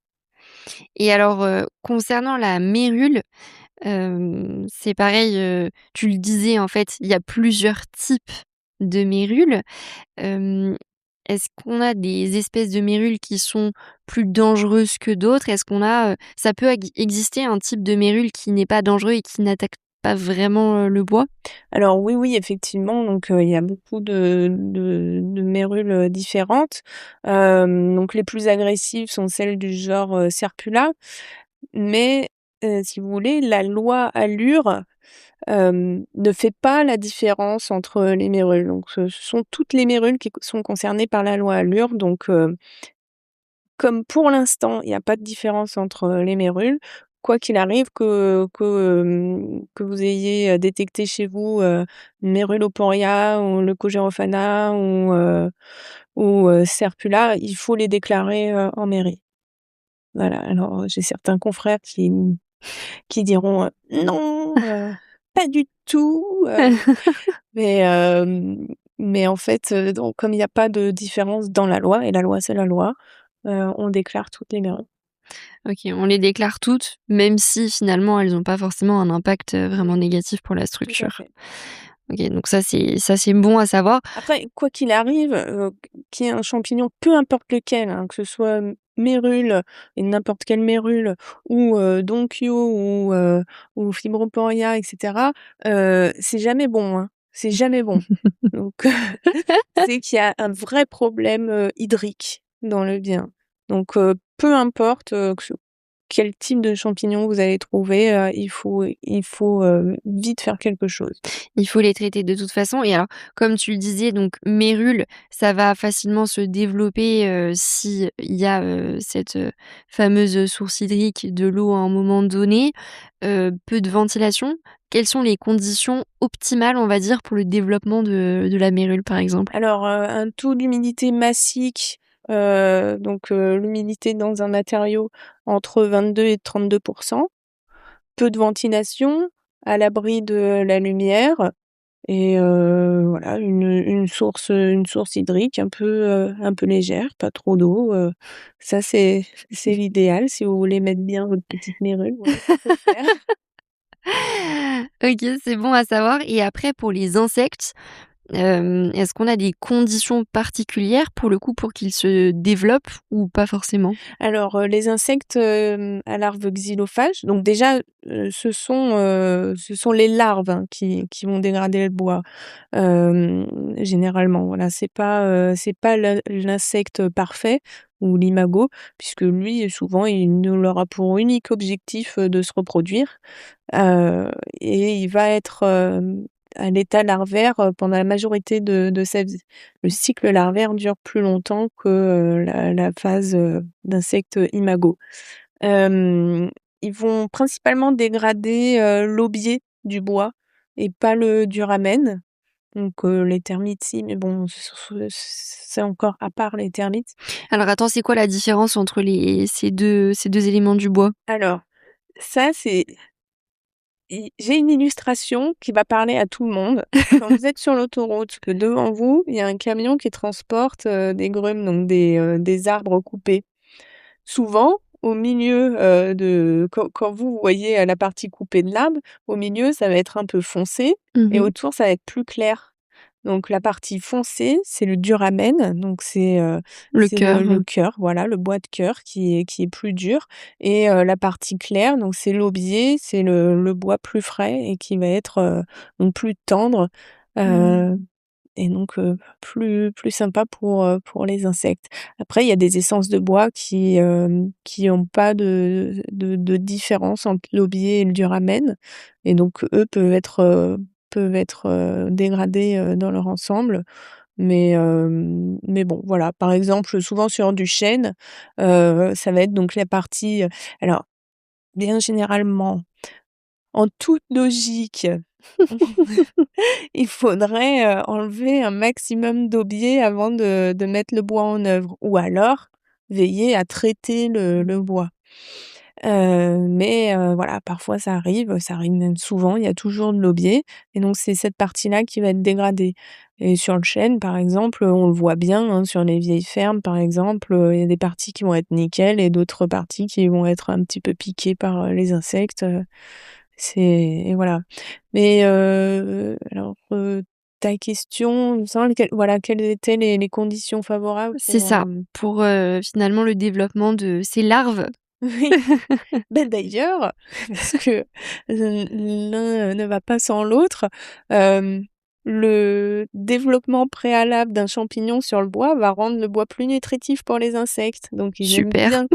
Et alors, concernant la mérule, c'est pareil, tu le disais, en fait, il y a plusieurs types de mérules. Hem, Est-ce qu'on a des espèces de mérules qui sont plus dangereuses que d'autres? Est-ce qu'on a, ça peut exister un type de mérule qui n'est pas dangereux et qui n'attaque pas vraiment, le bois? Alors oui, oui, effectivement, donc il y a beaucoup de mérules, différentes. Donc les plus agressives sont celles du genre, Serpula, mais si vous voulez, la loi ALUR ne fait pas la différence entre les mérules. Donc ce sont toutes les mérules qui sont concernées par la loi ALUR. Donc comme pour l'instant, il n'y a pas de différence entre, les mérules, quoi qu'il arrive que vous ayez, détecté chez vous, une mérule Oporia ou le Leucogérophana ou Serpula, il faut les déclarer, en mairie. Voilà, alors j'ai certains confrères qui diront, «Non, pas du tout», mais mais en fait, donc comme il y a pas de différence dans la loi et la loi, c'est la loi, on déclare toutes les mairies. OK, on les déclare toutes, même si finalement elles ont pas forcément un impact, vraiment Oui, négatif pour la tout à structure. fait. OK, donc ça c'est bon à savoir. Après, quoi qu'il arrive, qu'il y ait un champignon, peu importe lequel, hein, que ce soit mérule et n'importe quelle mérule ou Donkio ou Fibroporia et cetera, c'est jamais bon, hein. C'est jamais bon. Donc c'est qu'il y a un vrai problème, hydrique dans le bien. Donc peu importe, quel type de champignon vous allez trouver, il faut vite faire quelque chose. Il faut les traiter de toute façon et alors, comme tu le disais donc mérule, ça va facilement se développer, s'il y a, cette, fameuse source hydrique de l'eau à un moment donné, peu de ventilation. Quelles sont les conditions optimales, on va dire, pour le développement de la mérule, par exemple? Alors, un taux d'humidité massique, donc l'humidité dans un matériau entre 22 et 32. Peu de ventilation, à l'abri de la lumière et voilà, une source hydrique un peu légère, pas trop d'eau, ça c'est l'idéal si vous voulez mettre bien votre petite mérule, voilà, ça peut le faire. OK, c'est bon à savoir et après pour les insectes, est-ce qu'on a des conditions particulières pour le coup pour qu'ils se développent ou pas forcément? Alors, les insectes, à larves xylophages, donc déjà, ce sont les larves, hein, qui vont dégrader le bois, généralement, voilà. C'est pas l'insecte parfait ou l'imago, puisque lui, souvent, il ne aura pour unique objectif, de se reproduire, heu et il va être, à l'état larvaire, pendant la majorité de sa vie. Le cycle larvaire dure plus longtemps que, la phase, d'insecte imago. Hem, Ils vont principalement dégrader, l'aubier du bois et pas le duramen. Donc les termites si, mais bon, c'est encore à part les termites. Alors attends, c'est quoi la différence entre les ces deux éléments du bois? Alors ça, j'ai une illustration qui va parler à tout le monde. Quand vous êtes sur l'autoroute, que devant vous, il y a un camion qui transporte, des grumes, donc des arbres coupés. Souvent, au milieu, de quand vous voyez, la partie coupée de l'arbre, au milieu, ça va être un peu foncé et Mmh. autour, ça va être plus clair. Donc la partie foncée, c'est le duramen, donc Le c'est cœur. le cœur, voilà, le bois de cœur qui est plus dur et la partie claire, donc c'est l'aubier, c'est le bois plus frais et qui va être, donc plus tendre, Mmh. heu et donc plus sympa pour les insectes. Après, il y a des essences de bois qui ont pas de différence entre l'aubier et le duramen et donc eux peuvent être dégradés, dans leur ensemble. Mais bon, voilà. Par exemple, souvent sur du chêne, ça va être donc la partie, alors bien généralement, en toute logique, il faudrait, enlever un maximum d'aubier avant de mettre le bois en œuvre ou alors veiller à traiter le bois. Mais voilà, parfois ça arrive même souvent, il y a toujours de l'aubier et donc c'est cette partie-là qui va être dégradée et sur le chêne, par exemple, on le voit bien, hein, sur les vieilles fermes, par exemple, il y a des parties qui vont être nickel et d'autres parties qui vont être un petit peu piquées par, les insectes, c'est et voilà. Mais alors, ta question, savoir quelles étaient les conditions favorables C'est pour, ça, pour, finalement le développement de ces larves. oui. Bah, d'ailleurs, parce que l'un, ne va pas sans l'autre, hem, le développement préalable d'un champignon sur le bois va rendre le bois plus nutritif pour les insectes. Donc ils aiment Super. bien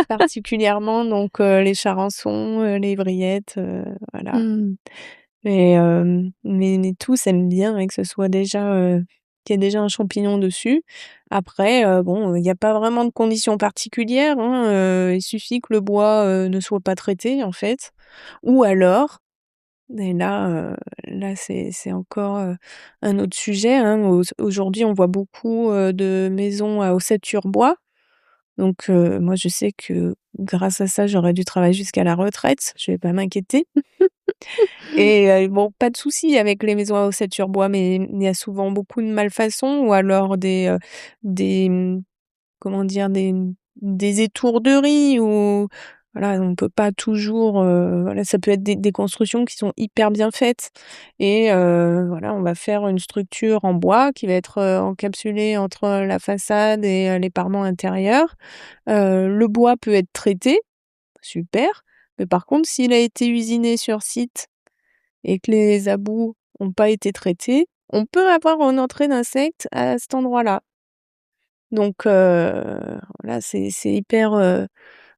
particulièrement donc les charançons, les vriettes, voilà. Mmh. Et mais tous aiment bien, ouais, que ce soit déjà, qu'il y ait déjà un champignon dessus. Après, bon, il y a pas vraiment de conditions particulières, hein, il suffit que le bois, ne soit pas traité, en fait. Ou alors et là, c'est encore, un autre sujet, hein. Aujourd'hui, on voit beaucoup, de maisons à ossature bois. Donc moi, je sais que grâce à ça, j'aurai du travail jusqu'à la retraite, je vais pas m'inquiéter. Et bon, pas de souci avec les maisons à ossature bois, mais il y a souvent beaucoup de malfaçons ou alors des, comment dire? Des étourderies ou voilà, on peut pas toujours, voilà, ça peut être des constructions qui sont hyper bien faites et voilà, on va faire une structure en bois qui va être, encapsulée entre la façade et les parements intérieurs. Le bois peut être traité, super, mais par contre, s'il a été usiné sur site et que les abous ont pas été traités, on peut avoir une entrée d'insectes à cet endroit-là. Donc voilà, c'est hyper,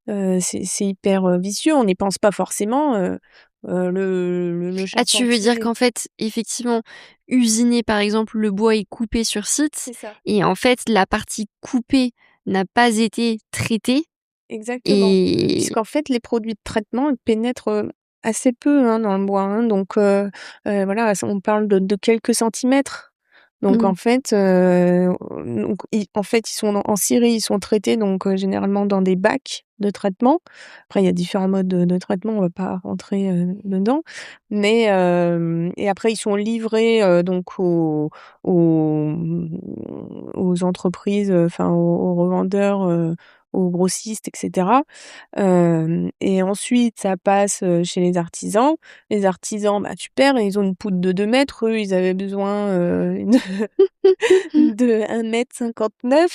c'est hyper, vicieux. On n'y pense pas forcément, le Ah, tu veux dire charpentier qu'en fait, effectivement, usiner, par exemple, le bois est coupé sur site c'est ça, et en fait, la partie coupée n'a pas été traitée exactement. et Puisqu'en fait, les produits de traitement, ils pénètrent, assez peu, hein, dans le bois, hein, donc voilà, on parle de quelques centimètres. Donc mmh, en fait, ils sont en scierie, ils sont traités donc généralement dans des bacs de traitement. Après, il y a différents modes de traitement, on va pas rentrer, dedans. Mais et après, ils sont livrés, donc aux entreprises, enfin aux revendeurs, aux grossistes et cetera. Et ensuite, ça passe, chez les artisans. Les artisans, bah, super, ils ont une poutre de 2 mètres. Eux, ils avaient besoin, de 1,59 m.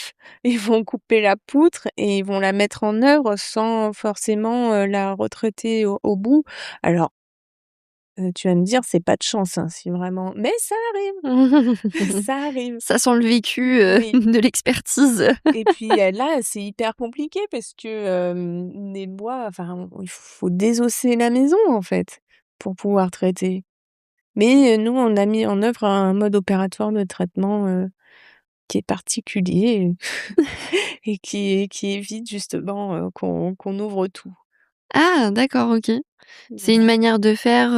Ils vont couper la poutre et ils vont la mettre en œuvre sans forcément, la retraiter au bout. Alors, tu vas me dire: «C'est pas de chance, hein, si vraiment» mais ça arrive, ça arrive. Ça sent le vécu, Oui. de l'expertise. Et puis, là, c'est hyper compliqué parce que, les bois, enfin, il faut désosser la maison, en fait, pour pouvoir traiter. Mais, nous, on a mis en œuvre un mode opératoire de traitement, qui est particulier et qui évite justement, qu'on ouvre tout. Ah d'accord, OK. C'est une Voilà. manière de faire,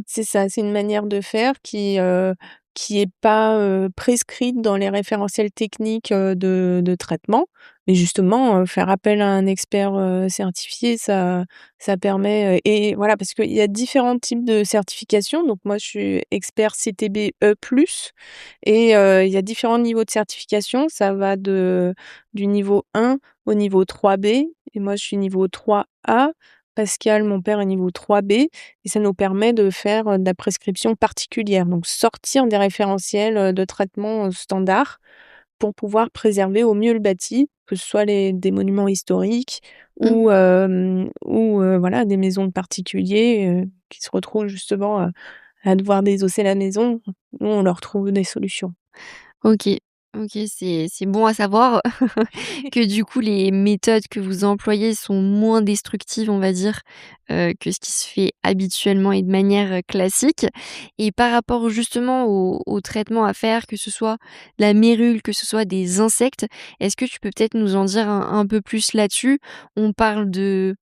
C'est ça, c'est une manière de faire qui est pas, prescrite dans les référentiels techniques, de traitement. Mais justement, faire appel à un expert, certifié, ça permet, et voilà, parce qu'il y a différents types de certifications. Donc moi, je suis expert CTB E+ et il y a différents niveaux de certification. Ça va du niveau 1 au niveau 3B et moi je suis niveau 3A. Pascal, mon père, est niveau 3B et ça nous permet de faire, de la prescription particulière, donc sortir des référentiels, de traitement, standards pour pouvoir préserver au mieux le bâti, que ce soit des monuments historiques Mmh. ou voilà des maisons de particuliers, qui se retrouvent justement, à devoir désosser la maison. Nous, on leur trouve des solutions. OK. OK, c'est bon à savoir que du coup les méthodes que vous employez sont moins destructives, on va dire, que ce qui se fait habituellement et de manière, classique. Et par rapport justement au traitement à faire, que ce soit la mérule, que ce soit des insectes, est-ce que tu peux peut-être nous en dire un peu plus là-dessus? On parle de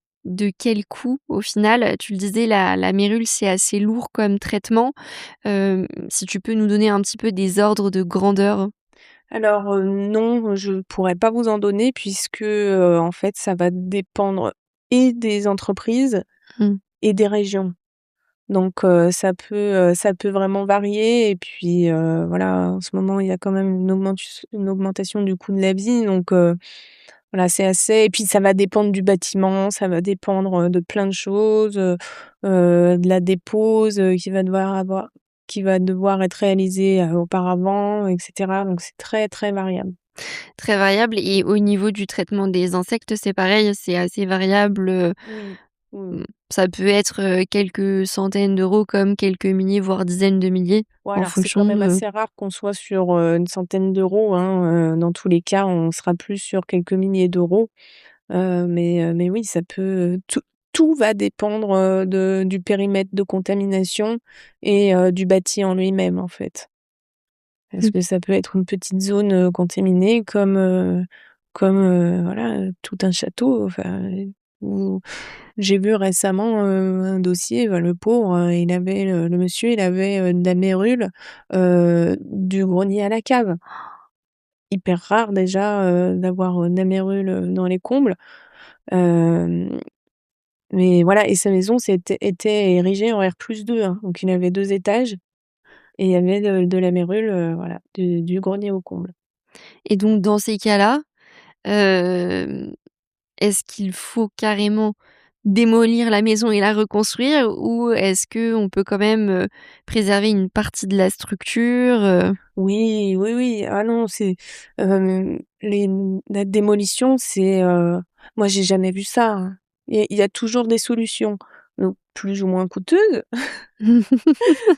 quel coût au final? Tu le disais, la mérule, c'est assez lourd comme traitement. Si tu peux nous donner un petit peu des ordres de grandeur? Alors, non, je pourrais pas vous en donner puisque, en fait, ça va dépendre et des entreprises Mmh. et des régions. Donc, ça peut vraiment varier et puis, voilà, en ce moment, il y a quand même une augmentation du coût de la vie donc, voilà, c'est assez et puis ça va dépendre du bâtiment, ça va dépendre, de plein de choses, de la dépose, qui va devoir être réalisée, auparavant et cetera. Donc c'est très, très variable. Très variable et au niveau du traitement des insectes, c'est pareil, c'est assez variable, Oui, oui, mmh, oui. ça peut être, quelques centaines d'euros comme quelques milliers, voire dizaines de milliers Ouais, en alors c'est quand fonction même de assez rare qu'on soit sur, une centaine d'euros, hein, dans tous les cas, on sera plus sur quelques milliers d'euros, mais oui, ça peut, tout va dépendre, du périmètre de contamination et du bâti en lui-même, en fait. Parce mmh, que ça peut être une petite zone, contaminée comme, voilà, tout un château, enfin, où j'ai vu récemment, un dossier, bah, le pauvre, il avait le monsieur, il avait, de la mérule, du grenier à la cave. Hyper rare déjà, d'avoir, de la mérule, dans les combles, hem, mais voilà et sa maison était érigée en R+2, hein, donc il avait 2 étages et il y avait de la mérule, voilà, du grenier au comble. et donc dans ces cas-là, hem, est-ce qu'il faut carrément démolir la maison et la reconstruire ou est-ce qu'on peut quand même, préserver une partie de la structure, Oui, oui, oui. Ah non, la démolition, moi j'ai jamais vu ça, hein. Il y a toujours des solutions, donc plus ou moins coûteuses,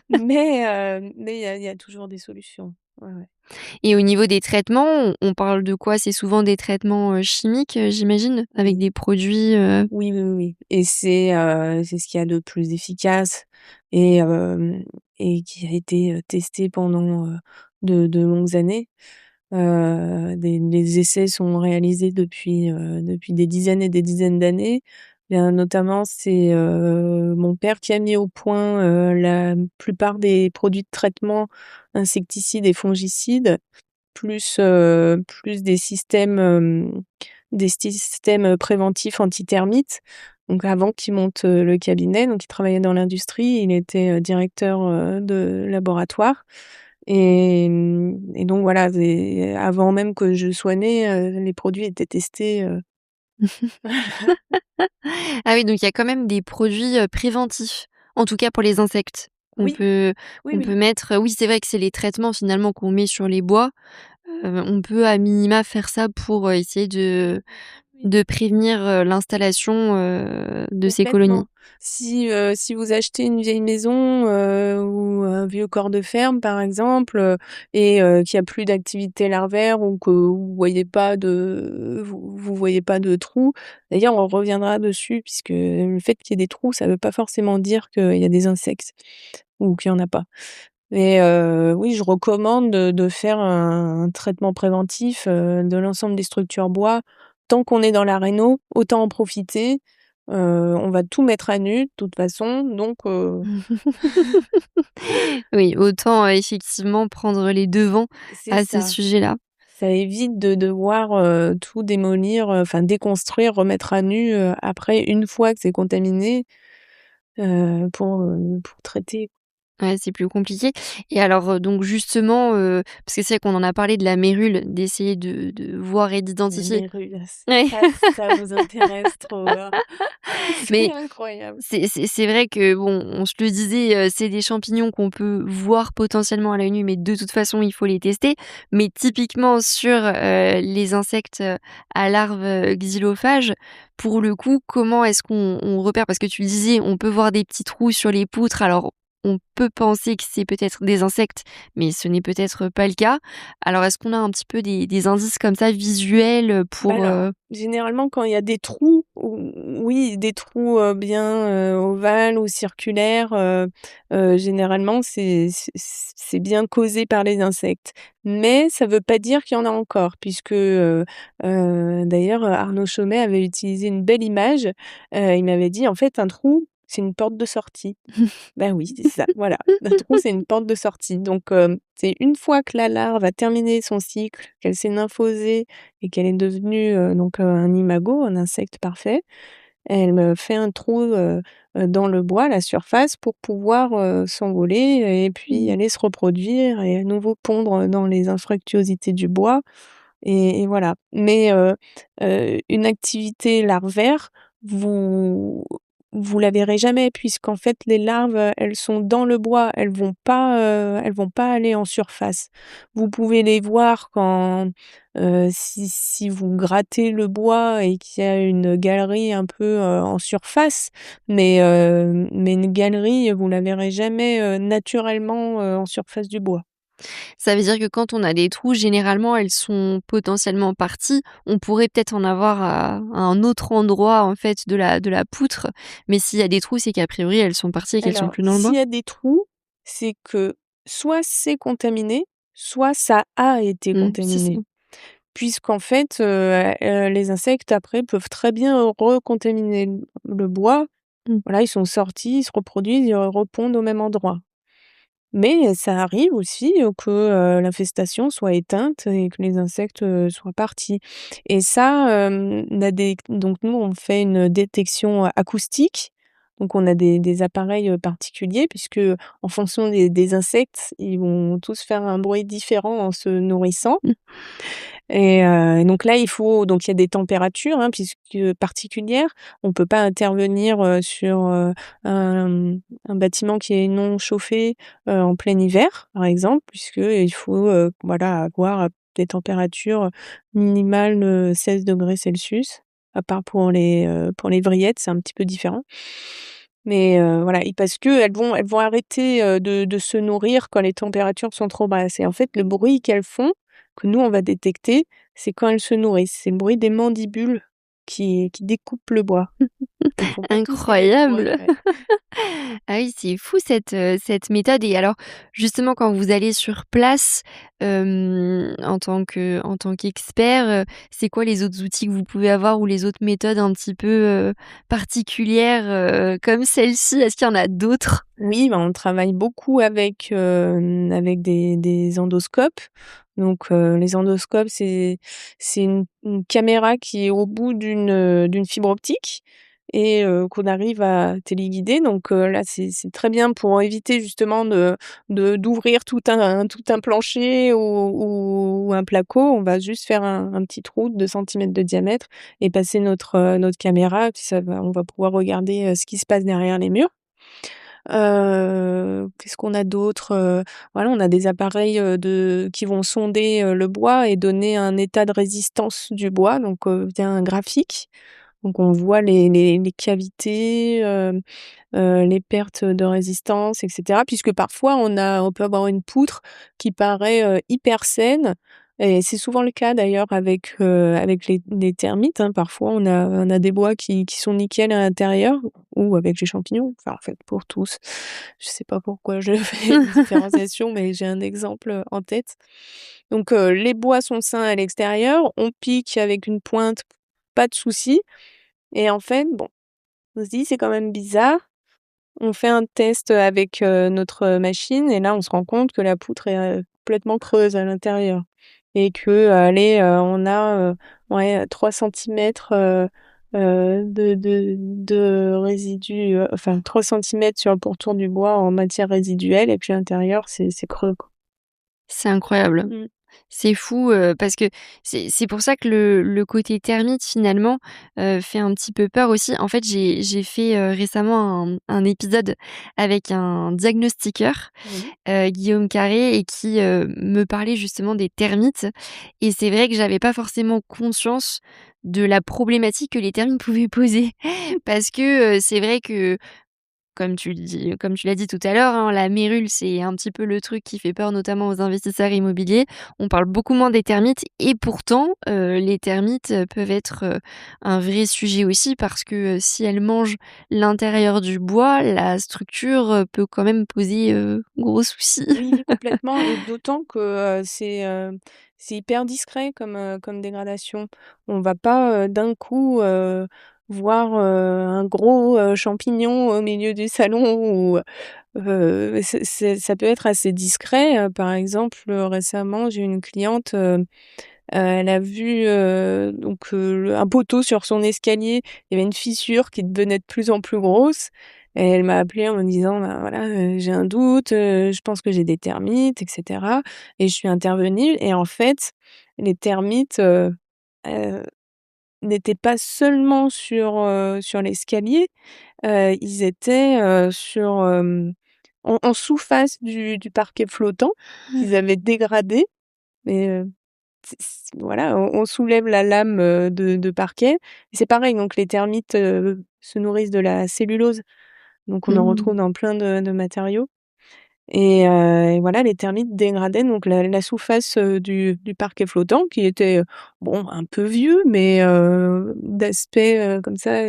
mais il y a toujours des solutions. Ouais, ouais. Et au niveau des traitements, on parle de quoi? C'est souvent des traitements, chimiques, j'imagine? Avec Oui. des produits, Oui, oui, oui, oui et c'est ce qu'il y a de plus efficace et qui a été, testé pendant, de longues années. Des les essais sont réalisés depuis des dizaines et des dizaines d'années. Bien notamment, c'est, mon père qui a mis au point, la plupart des produits de traitement insecticides et fongicides, plus des systèmes préventifs anti-termites. Donc avant qu'il monte, le cabinet, donc il travaillait dans l'industrie, il était, directeur, de laboratoire et donc voilà, avant même que je sois née, les produits étaient testés, Ah oui, donc il y a quand même des produits, préventifs, en tout cas pour les insectes, qu'on Oui, peut oui, qu'on oui. peut mettre, oui, c'est vrai que c'est les traitements finalement qu'on met sur les bois, on peut à minima faire ça pour, essayer Oui. de prévenir, l'installation, de ces colonies. Complètement. Si vous achetez une vieille maison, ou un vieux corps de ferme, par exemple, qu'il y a plus d'activité larvaire ou que vous voyez pas de trous, d'ailleurs, on reviendra dessus puisque le fait qu'il y ait des trous, ça veut pas forcément dire qu'il y a des insectes ou qu'il y en a pas. Mais, oui, je recommande de faire un traitement préventif, de l'ensemble des structures bois. Tant qu'on est dans la réno, autant en profiter. On va tout mettre à nu de toute façon, donc Oui, autant, effectivement prendre les devants c'est à ce ça. sujet-là. Ça évite de devoir, tout démolir, enfin déconstruire, remettre à nu, après une fois que c'est contaminé, pour traiter. Ouais, c'est plus compliqué et alors, donc justement, parce que c'est vrai qu'on en a parlé de la mérule, d'essayer de voir et Les d'identifier. mérules, Ouais, ça vous intéresse trop, hein? C'est mais incroyable. c'est vrai que bon, on se le disait, c'est des champignons qu'on peut voir potentiellement à l'œil nu, mais de toute façon, il faut les tester. Mais typiquement sur, les insectes, à larves, xylophages, pour le coup, comment est-ce qu'on repère? Parce que tu disais, on peut voir des petits trous sur les poutres, alors on peut penser que c'est peut-être des insectes, mais ce n'est peut-être pas le cas. Alors est-ce qu'on a un petit peu des indices comme ça visuels, Bah, pour, alors, généralement, quand il y a des trous, oui, des trous, bien, ovales ou circulaires, généralement, c'est bien causé par les insectes. Mais ça veut pas dire qu'il y en a encore puisque, d'ailleurs, Arnaud Chomet avait utilisé une belle image. Il m'avait dit: «En fait, un trou, c'est une porte de sortie». Ben oui, c'est ça, voilà. Un trou, c'est une porte de sortie. Donc, c'est une fois que la larve a terminé son cycle, qu'elle s'est nymphosée et qu'elle est devenue, donc, un imago, un insecte parfait, elle, fait un trou, dans le bois, la surface, pour pouvoir, s'envoler et puis mmh. aller se reproduire et à nouveau pondre dans les infructuosités du bois et voilà. Mais, une activité larvaire, vous vous la verrez jamais puisqu'en fait les larves, elles sont dans le bois, elles vont pas aller en surface. Vous pouvez les voir quand, si vous grattez le bois et qu'il y a une galerie un peu, en surface, mais une galerie, vous la verrez jamais, naturellement, en surface du bois. Ça veut dire que quand on a des trous, généralement, elles sont potentiellement parties. On pourrait peut-être en avoir à un autre endroit, en fait, de la poutre, mais s'il y a des trous, c'est qu'a priori, elles sont parties et qu'elles sont Alors, plus dans le bois? s'il y a des trous, c'est que soit c'est contaminé, soit ça a été C'est ça. contaminé. Puisqu'en fait, les insectes après peuvent très bien recontaminer le bois. Mmh. Voilà, ils sont sortis, ils se reproduisent, ils repondent au même endroit. Mais ça arrive aussi, que, l'infestation soit éteinte et que les insectes, soient partis et ça, on a des donc nous, on fait une détection acoustique. Donc on a des appareils, particuliers puisque, en fonction des insectes, ils vont tous faire un bruit différent en se nourrissant. Mmh. Et donc là, il y a des températures, hein, puisque particulières. On peut pas intervenir, sur, un bâtiment qui est non chauffé, en plein hiver, par exemple, puisqu'il faut, voilà, avoir, des températures minimales, 16°C, à part pour les vrillettes, c'est un petit peu différent. Mais, voilà et parce qu'elles vont arrêter, de se nourrir quand les températures sont trop basses et en fait, le bruit qu'elles font, que nous on va détecter, c'est quand elles se nourrissent. C'est le bruit des mandibules qui découpent le bois. Elles font pas tous les mêmes bruits, Incroyable! ouais. Ah oui, c'est fou cette méthode et alors, justement, quand vous allez sur place, en tant qu'expert, c'est quoi les autres outils que vous pouvez avoir ou les autres méthodes un petit peu, particulières, comme celle-ci? Est-ce qu'il y en a d'autres? Oui, bah, on travaille beaucoup avec des endoscopes. Donc, les endoscopes, c'est une caméra qui est au bout d'une fibre optique et qu'on arrive à téléguider. Donc, là, c'est très bien pour éviter justement d'ouvrir tout un plancher ou un placo. On va juste faire un petit trou de 2 centimètres de diamètre et passer notre caméra, puis on va pouvoir regarder, ce qui se passe derrière les murs. Qu'est-ce qu'on a d'autre? Voilà, on a des appareils, qui vont sonder, le bois et donner un état de résistance du bois, donc via un graphique. Donc on voit les cavités, les pertes de résistance et cetera. Puisque parfois on peut avoir une poutre qui paraît, hyper saine et c'est souvent le cas d'ailleurs avec les termites, hein. Parfois on a des bois qui sont nickel à l'intérieur ou avec les champignons, enfin en fait pour tous. Je sais pas pourquoi je fais une différenciation, mais j'ai un exemple, en tête. Donc les bois sont sains à l'extérieur, on pique avec une pointe, pas de souci et en fait, bon, on se dit: «C'est quand même bizarre». On fait un test avec, notre machine et là, on se rend compte que la poutre est, complètement creuse à l'intérieur et que, allez, on a, ouais, 3 centimètres, de résidus, enfin 3 centimètres sur le pourtour du bois en matière résiduelle et puis l'intérieur c'est creux, quoi. C'est incroyable. Mmh. C'est fou, parce que c'est pour ça que le côté termite finalement, fait un petit peu peur aussi. En fait, j'ai fait, récemment un épisode avec un diagnostiqueur, Oui. Guillaume Carré et qui, me parlait justement des termites et c'est vrai que j'avais pas forcément conscience de la problématique que les termites pouvaient poser. Parce que, c'est vrai que comme tu l'as dit tout à l'heure, hein, la mérule, c'est un petit peu le truc qui fait peur, notamment aux investisseurs immobiliers. On parle beaucoup moins des termites et pourtant, les termites, peuvent être, un vrai sujet aussi parce que, si elles mangent l'intérieur du bois, la structure, peut quand même poser, gros soucis. Oui, complètement et d'autant que, c'est hyper discret comme dégradation. On va pas, d'un coup, voir, un gros, champignon au milieu du salon ou, c'est ça peut être assez discret. Par exemple, récemment, j'ai une cliente, elle a vu, donc un poteau sur son escalier. Il y avait une fissure qui devenait de plus en plus grosse et elle m'a appelée en me disant: «Ben, voilà, j'ai un doute, je pense que j'ai des termites» et cetera et je suis intervenue et en fait, les termites, heu, n'étaient pas seulement sur l'escalier, ils étaient, en sous-face du parquet flottant qu'ils avaient dégradé mais voilà, on soulève la lame, de parquet et c'est pareil, donc les termites, se nourrissent de la cellulose, donc on en Mmh. retrouve dans plein de matériaux et voilà, les termites dégradaient donc la sous-face, du parquet flottant qui était, bon, un peu vieux, mais d'aspect, comme ça,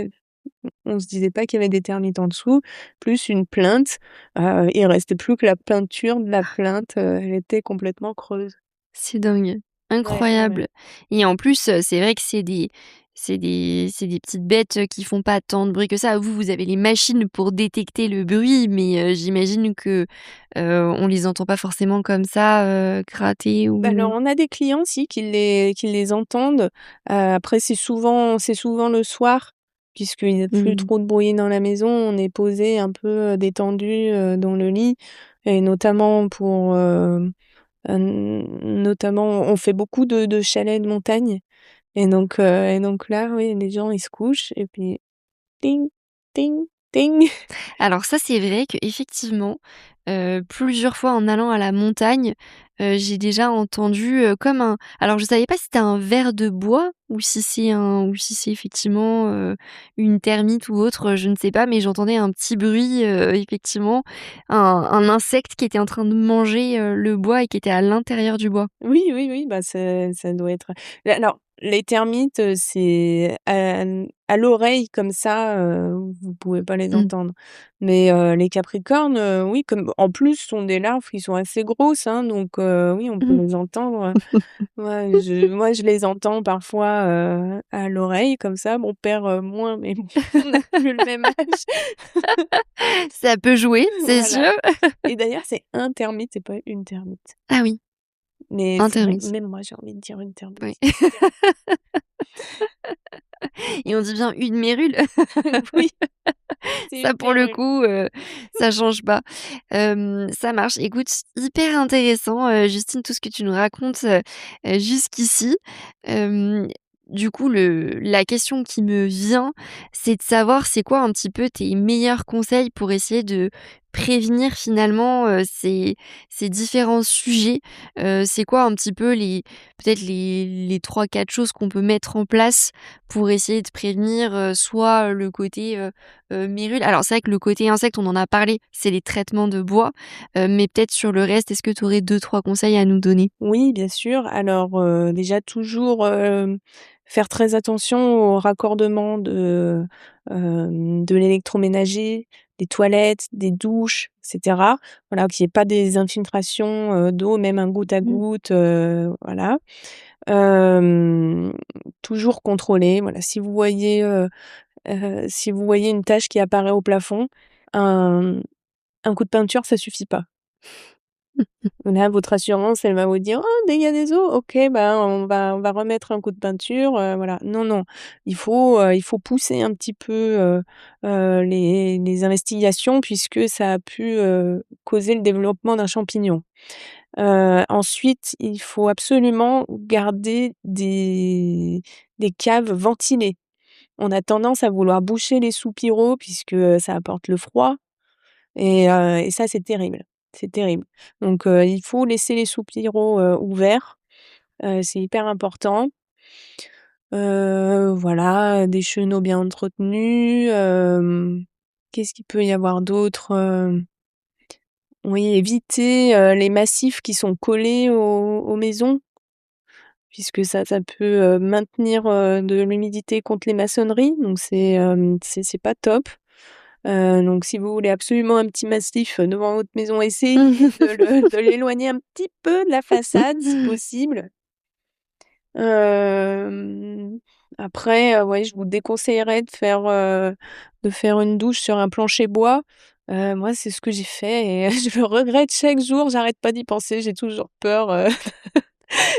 on se disait pas qu'il y avait des termites en dessous, plus une plainte, il restait plus que la peinture de la plainte, elle était complètement creuse. C'est dingue, Ouais, ouais, ouais. incroyable et en plus, c'est vrai que c'est des petites bêtes, qui font pas tant de bruit que ça. Vous, vous avez les machines pour détecter le bruit, mais j'imagine que, on les entend pas forcément comme ça, gratter Bah, alors, ou on a des clients si qui les entendent. Après c'est souvent le soir, puisqu'il y a plus mmh. trop de bruit dans la maison. On est posé un peu, détendu, dans le lit et notamment notamment on fait beaucoup de chalets de montagne et donc là, oui, les gens ils se couchent et puis ting, ting, ting. Alors ça, c'est vrai qu'effectivement, plusieurs fois en allant à la montagne, j'ai déjà entendu, comme un alors je savais pas si c'était un ver de bois ou si c'est effectivement, une termite ou autre, je ne sais pas, mais j'entendais un petit bruit, effectivement, un insecte qui était en train de manger, le bois et qui était à l'intérieur du bois. Oui, oui, oui, bah, ça doit être alors les termites, c'est à l'oreille comme ça, vous pouvez pas les Mmh. entendre. Mais les capricornes, oui, comme en plus sont des larves qui sont assez grosses, hein, donc oui, on peut Mmh. les entendre. Ouais, moi je les entends parfois, à l'oreille comme ça. Mon père, moins, mais bon, on n'a plus le même âge. Ça peut jouer, c'est Voilà sûr. et d'ailleurs c'est un termite, c'est pas une termite. Ah oui, Mais un c'est vrai que termite, même moi j'ai envie de dire une termite, oui c'est une termite. et on dit bien une mérule. Oui, c'est Ça une pour le mérule. coup, ça change pas. Ça marche. Écoute, hyper intéressant, Justine, tout ce que tu nous racontes, jusqu'ici. Hem, du coup, la question qui me vient, c'est de savoir c'est quoi un petit peu tes meilleurs conseils pour essayer de prévenir finalement, ces différents sujets? C'est quoi un petit peu peut-être les 3-4 choses qu'on peut mettre en place pour essayer de prévenir, soit le côté, mérule alors c'est vrai que le côté insecte, on en a parlé, c'est les traitements de bois, mais peut-être sur le reste, est-ce que tu aurais 2-3 conseils à nous donner? Oui, bien sûr. Alors, déjà toujours, faire très attention au raccordement de l'électroménager, des toilettes, des douches et cetera. Voilà, qu'il y ait pas des infiltrations, d'eau, même un goutte à Mmh. goutte, voilà. Hem, Toujours contrôler, voilà, si vous voyez une tache qui apparaît au plafond, un un coup de peinture, ça suffit pas. Là, votre assurance, elle va vous dire: «Oh, dégâts des eaux, OK, ben, on va remettre un coup de peinture», voilà. Non, non, il faut pousser un petit peu, les investigations puisque ça a pu, causer le développement d'un champignon. Ensuite, il faut absolument garder des caves ventilées. On a tendance à vouloir boucher les soupiraux puisque, ça apporte le froid et ça, c'est terrible. C'est terrible. Donc il faut laisser les soupiraux, ouverts, c'est hyper important. Voilà, des chenaux bien entretenus, qu'est-ce qu'il peut y avoir d'autre? Oui, éviter, les massifs qui sont collés aux maisons puisque ça peut, maintenir, de l'humidité contre les maçonneries, donc c'est pas top. Donc si vous voulez absolument un petit massif devant votre maison, essayez de l'éloigner un petit peu de la façade si possible. Hem, Après, ouais, je vous déconseillerais de faire une douche sur un plancher bois. Moi, c'est ce que j'ai fait et je le regrette chaque jour, j'arrête pas d'y penser, j'ai toujours peur,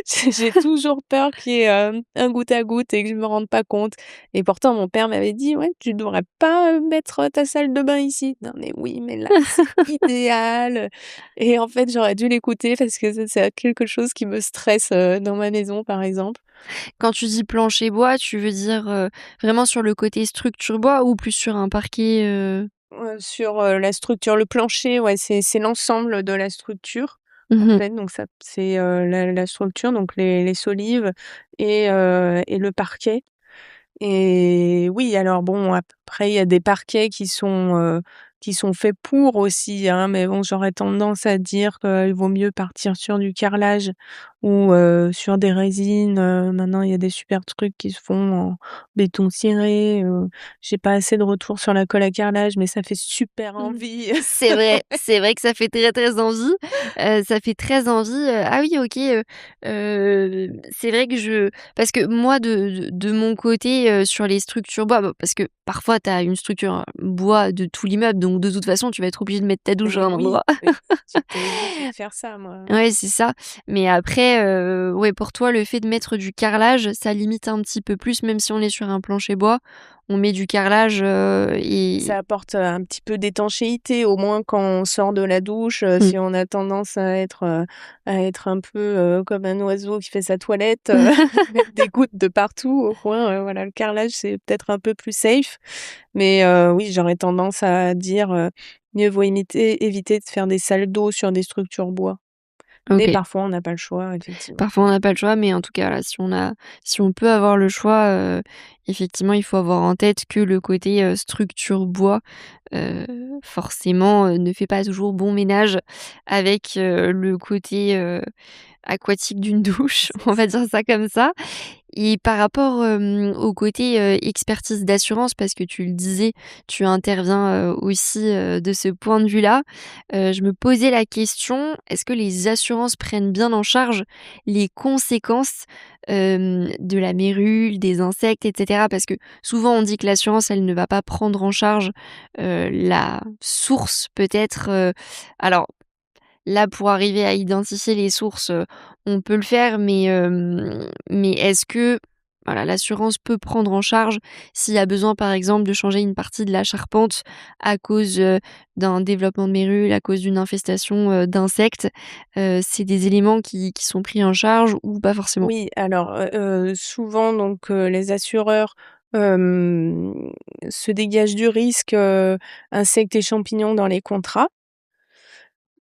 j'ai toujours peur qu'il y ait, un goutte à goutte et que je me rende pas compte et pourtant mon père m'avait dit: «Ouais, tu devrais pas, mettre ta salle de bain ici». Non mais oui, mais là, c'est idéal, et en fait, j'aurais dû l'écouter parce que c'est quelque chose qui me stresse, dans ma maison, par exemple. Quand tu dis plancher bois, tu veux dire, vraiment sur le côté structure bois ou plus sur un parquet? Sur, la structure, le plancher, ouais, c'est l'ensemble de la structure, en Mmh. fait, donc ça c'est, la structure, donc les solives et le parquet. Et oui, alors bon, après, il y a des parquets qui sont faits pour aussi, hein, mais bon, j'aurais tendance à dire qu'il vaut mieux partir sur du carrelage ou sur des résines. Maintenant, il y a des super trucs qui se font en béton ciré. J'ai pas assez de retours sur la colle à carrelage, mais ça fait super Mmh. envie. C'est vrai que ça fait très, très envie, ça fait très envie, ah oui OK, c'est vrai que je parce que moi de mon côté, sur les structures bois, bah, parce que parfois tu as une structure bois de tout l'immeuble, donc de toute façon tu vas être obligé de mettre ta douche à un Oui, endroit. oui, j'étais obligée de faire ça, moi. Ouais, c'est ça. Mais après, ouais, pour toi, le fait de mettre du carrelage, ça limite un petit peu plus, même si on est sur un plancher bois, on met du carrelage, et Ça apporte, un petit peu d'étanchéité, au moins quand on sort de la douche, mmh. si on a tendance à être un peu, comme un oiseau qui fait sa toilette, mettre des gouttes de partout, au moins, voilà, le carrelage, c'est peut-être un peu plus safe. Mais, oui, j'aurais tendance à dire, mieux vaut éviter de faire des salles d'eau sur des structures bois. Mais OK. parfois, on n'a pas le choix, effectivement. Parfois, on n'a pas le choix, mais en tout cas, voilà, si on peut avoir le choix, effectivement, il faut avoir en tête que le côté, structure bois, heu, forcément, ne fait pas toujours bon ménage avec, le côté, aquatique d'une douche, C'est on va ça. dire ça comme ça. Et par rapport, au côté, expertise d'assurance, parce que tu le disais, tu interviens, aussi, de ce point de vue-là. Je me posais la question, est-ce que les assurances prennent bien en charge les conséquences, de la mérule, des insectes et cetera? Parce que souvent on dit que l'assurance, elle ne va pas prendre en charge, la source peut-être, alors là, pour arriver à identifier les sources, on peut le faire, mais est-ce que, voilà, l'assurance peut prendre en charge s'il y a besoin, par exemple, de changer une partie de la charpente à cause, d'un développement de mérule, à cause d'une infestation, d'insectes? C'est des éléments qui sont pris en charge ou pas forcément? Oui, alors, souvent donc, les assureurs, hem, se dégagent du risque, insectes et champignons dans les contrats,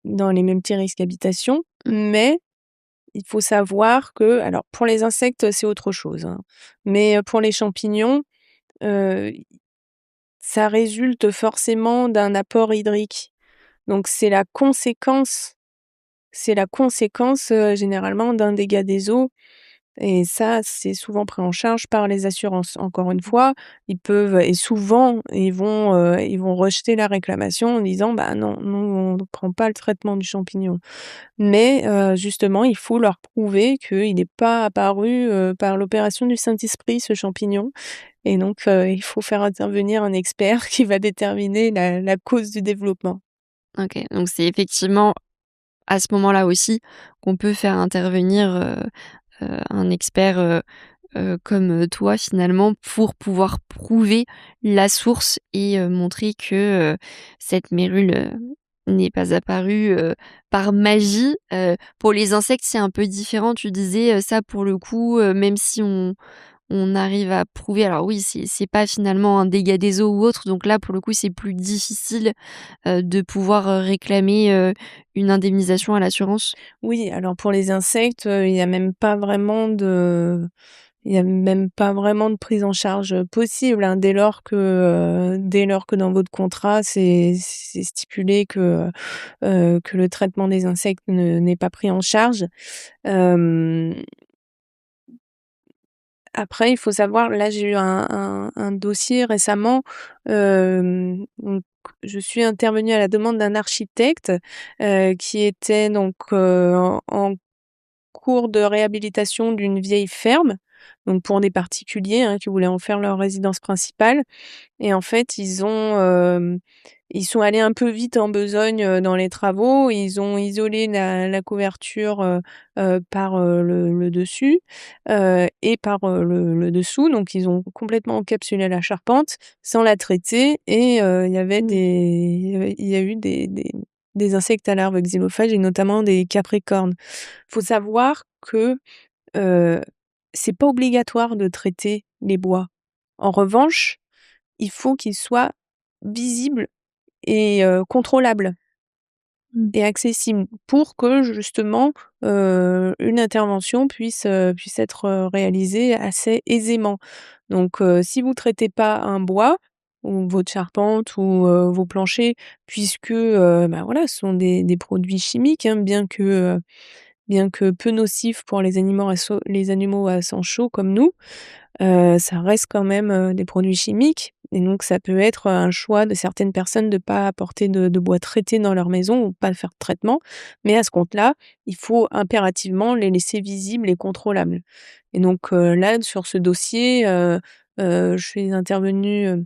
dans les mêmes petits risques habitation, mais il faut savoir que alors pour les insectes, c'est autre chose, hein, mais, pour les champignons, heu, ça résulte forcément d'un apport hydrique. Donc c'est la conséquence, généralement d'un dégât des eaux. Et ça, c'est souvent pris en charge par les assurances. Encore une fois, ils peuvent et souvent, ils vont rejeter la réclamation en disant: «Bah, non, nous, on ne prend pas le traitement du champignon». Mais, justement, il faut leur prouver qu'il n'est pas apparu, par l'opération du Saint-Esprit, ce champignon, et donc, il faut faire intervenir un expert qui va déterminer la cause du développement. OK, donc c'est effectivement à ce moment-là aussi qu'on peut faire intervenir, un expert, comme, toi finalement pour pouvoir prouver la source et montrer que, cette mérule, n'est pas apparue, par magie. Pour les insectes, c'est un peu différent. Tu disais, ça pour le coup, même si on arrive à prouver alors oui, c'est pas finalement un dégât des eaux ou autre, donc là, pour le coup, c'est plus difficile, de pouvoir, réclamer, une indemnisation à l'assurance? Oui, alors pour les insectes, il y a même pas vraiment de prise en charge, possible, hein, dès lors que dans votre contrat, c'est stipulé que le traitement des insectes ne n'est pas pris en charge. Hem, Après, il faut savoir, là, j'ai eu un dossier récemment, donc je suis intervenue à la demande d'un architecte, qui était donc, en cours de réhabilitation d'une vieille ferme, donc pour des particuliers, hein, qui voulaient en faire leur résidence principale. Et en fait, ils sont allés un peu vite en besogne, dans les travaux. Ils ont isolé la couverture, par, le dessus, et par, le dessous. Donc ils ont complètement encapsulé la charpente sans la traiter et Mmh. il y a eu des insectes à larves xylophages et notamment des capricornes. Faut savoir que, heu, c'est pas obligatoire de traiter les bois. En revanche, il faut qu'ils soient visibles et contrôlables Mmh. et accessibles pour que justement, une intervention puisse être, réalisée assez aisément. Donc si vous traitez pas un bois ou votre charpente ou vos planchers puisque, bah, voilà, ce sont des produits chimiques, hein, bien que peu nocifs pour les animaux à sang chaud comme nous, ça reste quand même, des produits chimiques et donc ça peut être un choix de certaines personnes de pas apporter de bois traité dans leur maison ou pas faire de traitement. Mais à ce compte-là, il faut impérativement les laisser visibles et contrôlables et donc là, sur ce dossier, je suis intervenue,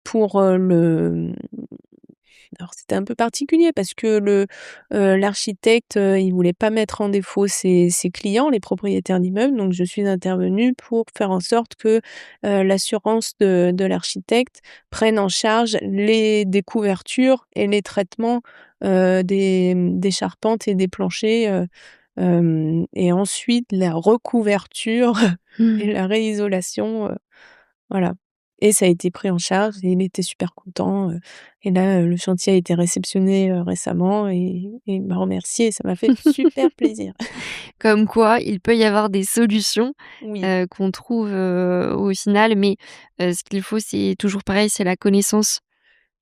pour, alors c'était un peu particulier parce que l'architecte, il voulait pas mettre en défaut ses clients, les propriétaires d'immeubles, donc je suis intervenue pour faire en sorte que, l'assurance de l'architecte prenne en charge les découvertures et les traitements, des charpentes et des planchers, et ensuite la recouverture Mmh. et la réisolation, voilà et ça a été pris en charge et il était super content, et là, le chantier a été réceptionné, récemment et il m'a remercié et ça m'a fait super plaisir. Comme quoi, il peut y avoir des solutions, Oui, qu'on trouve, au final, mais ce qu'il faut, c'est toujours pareil, c'est la connaissance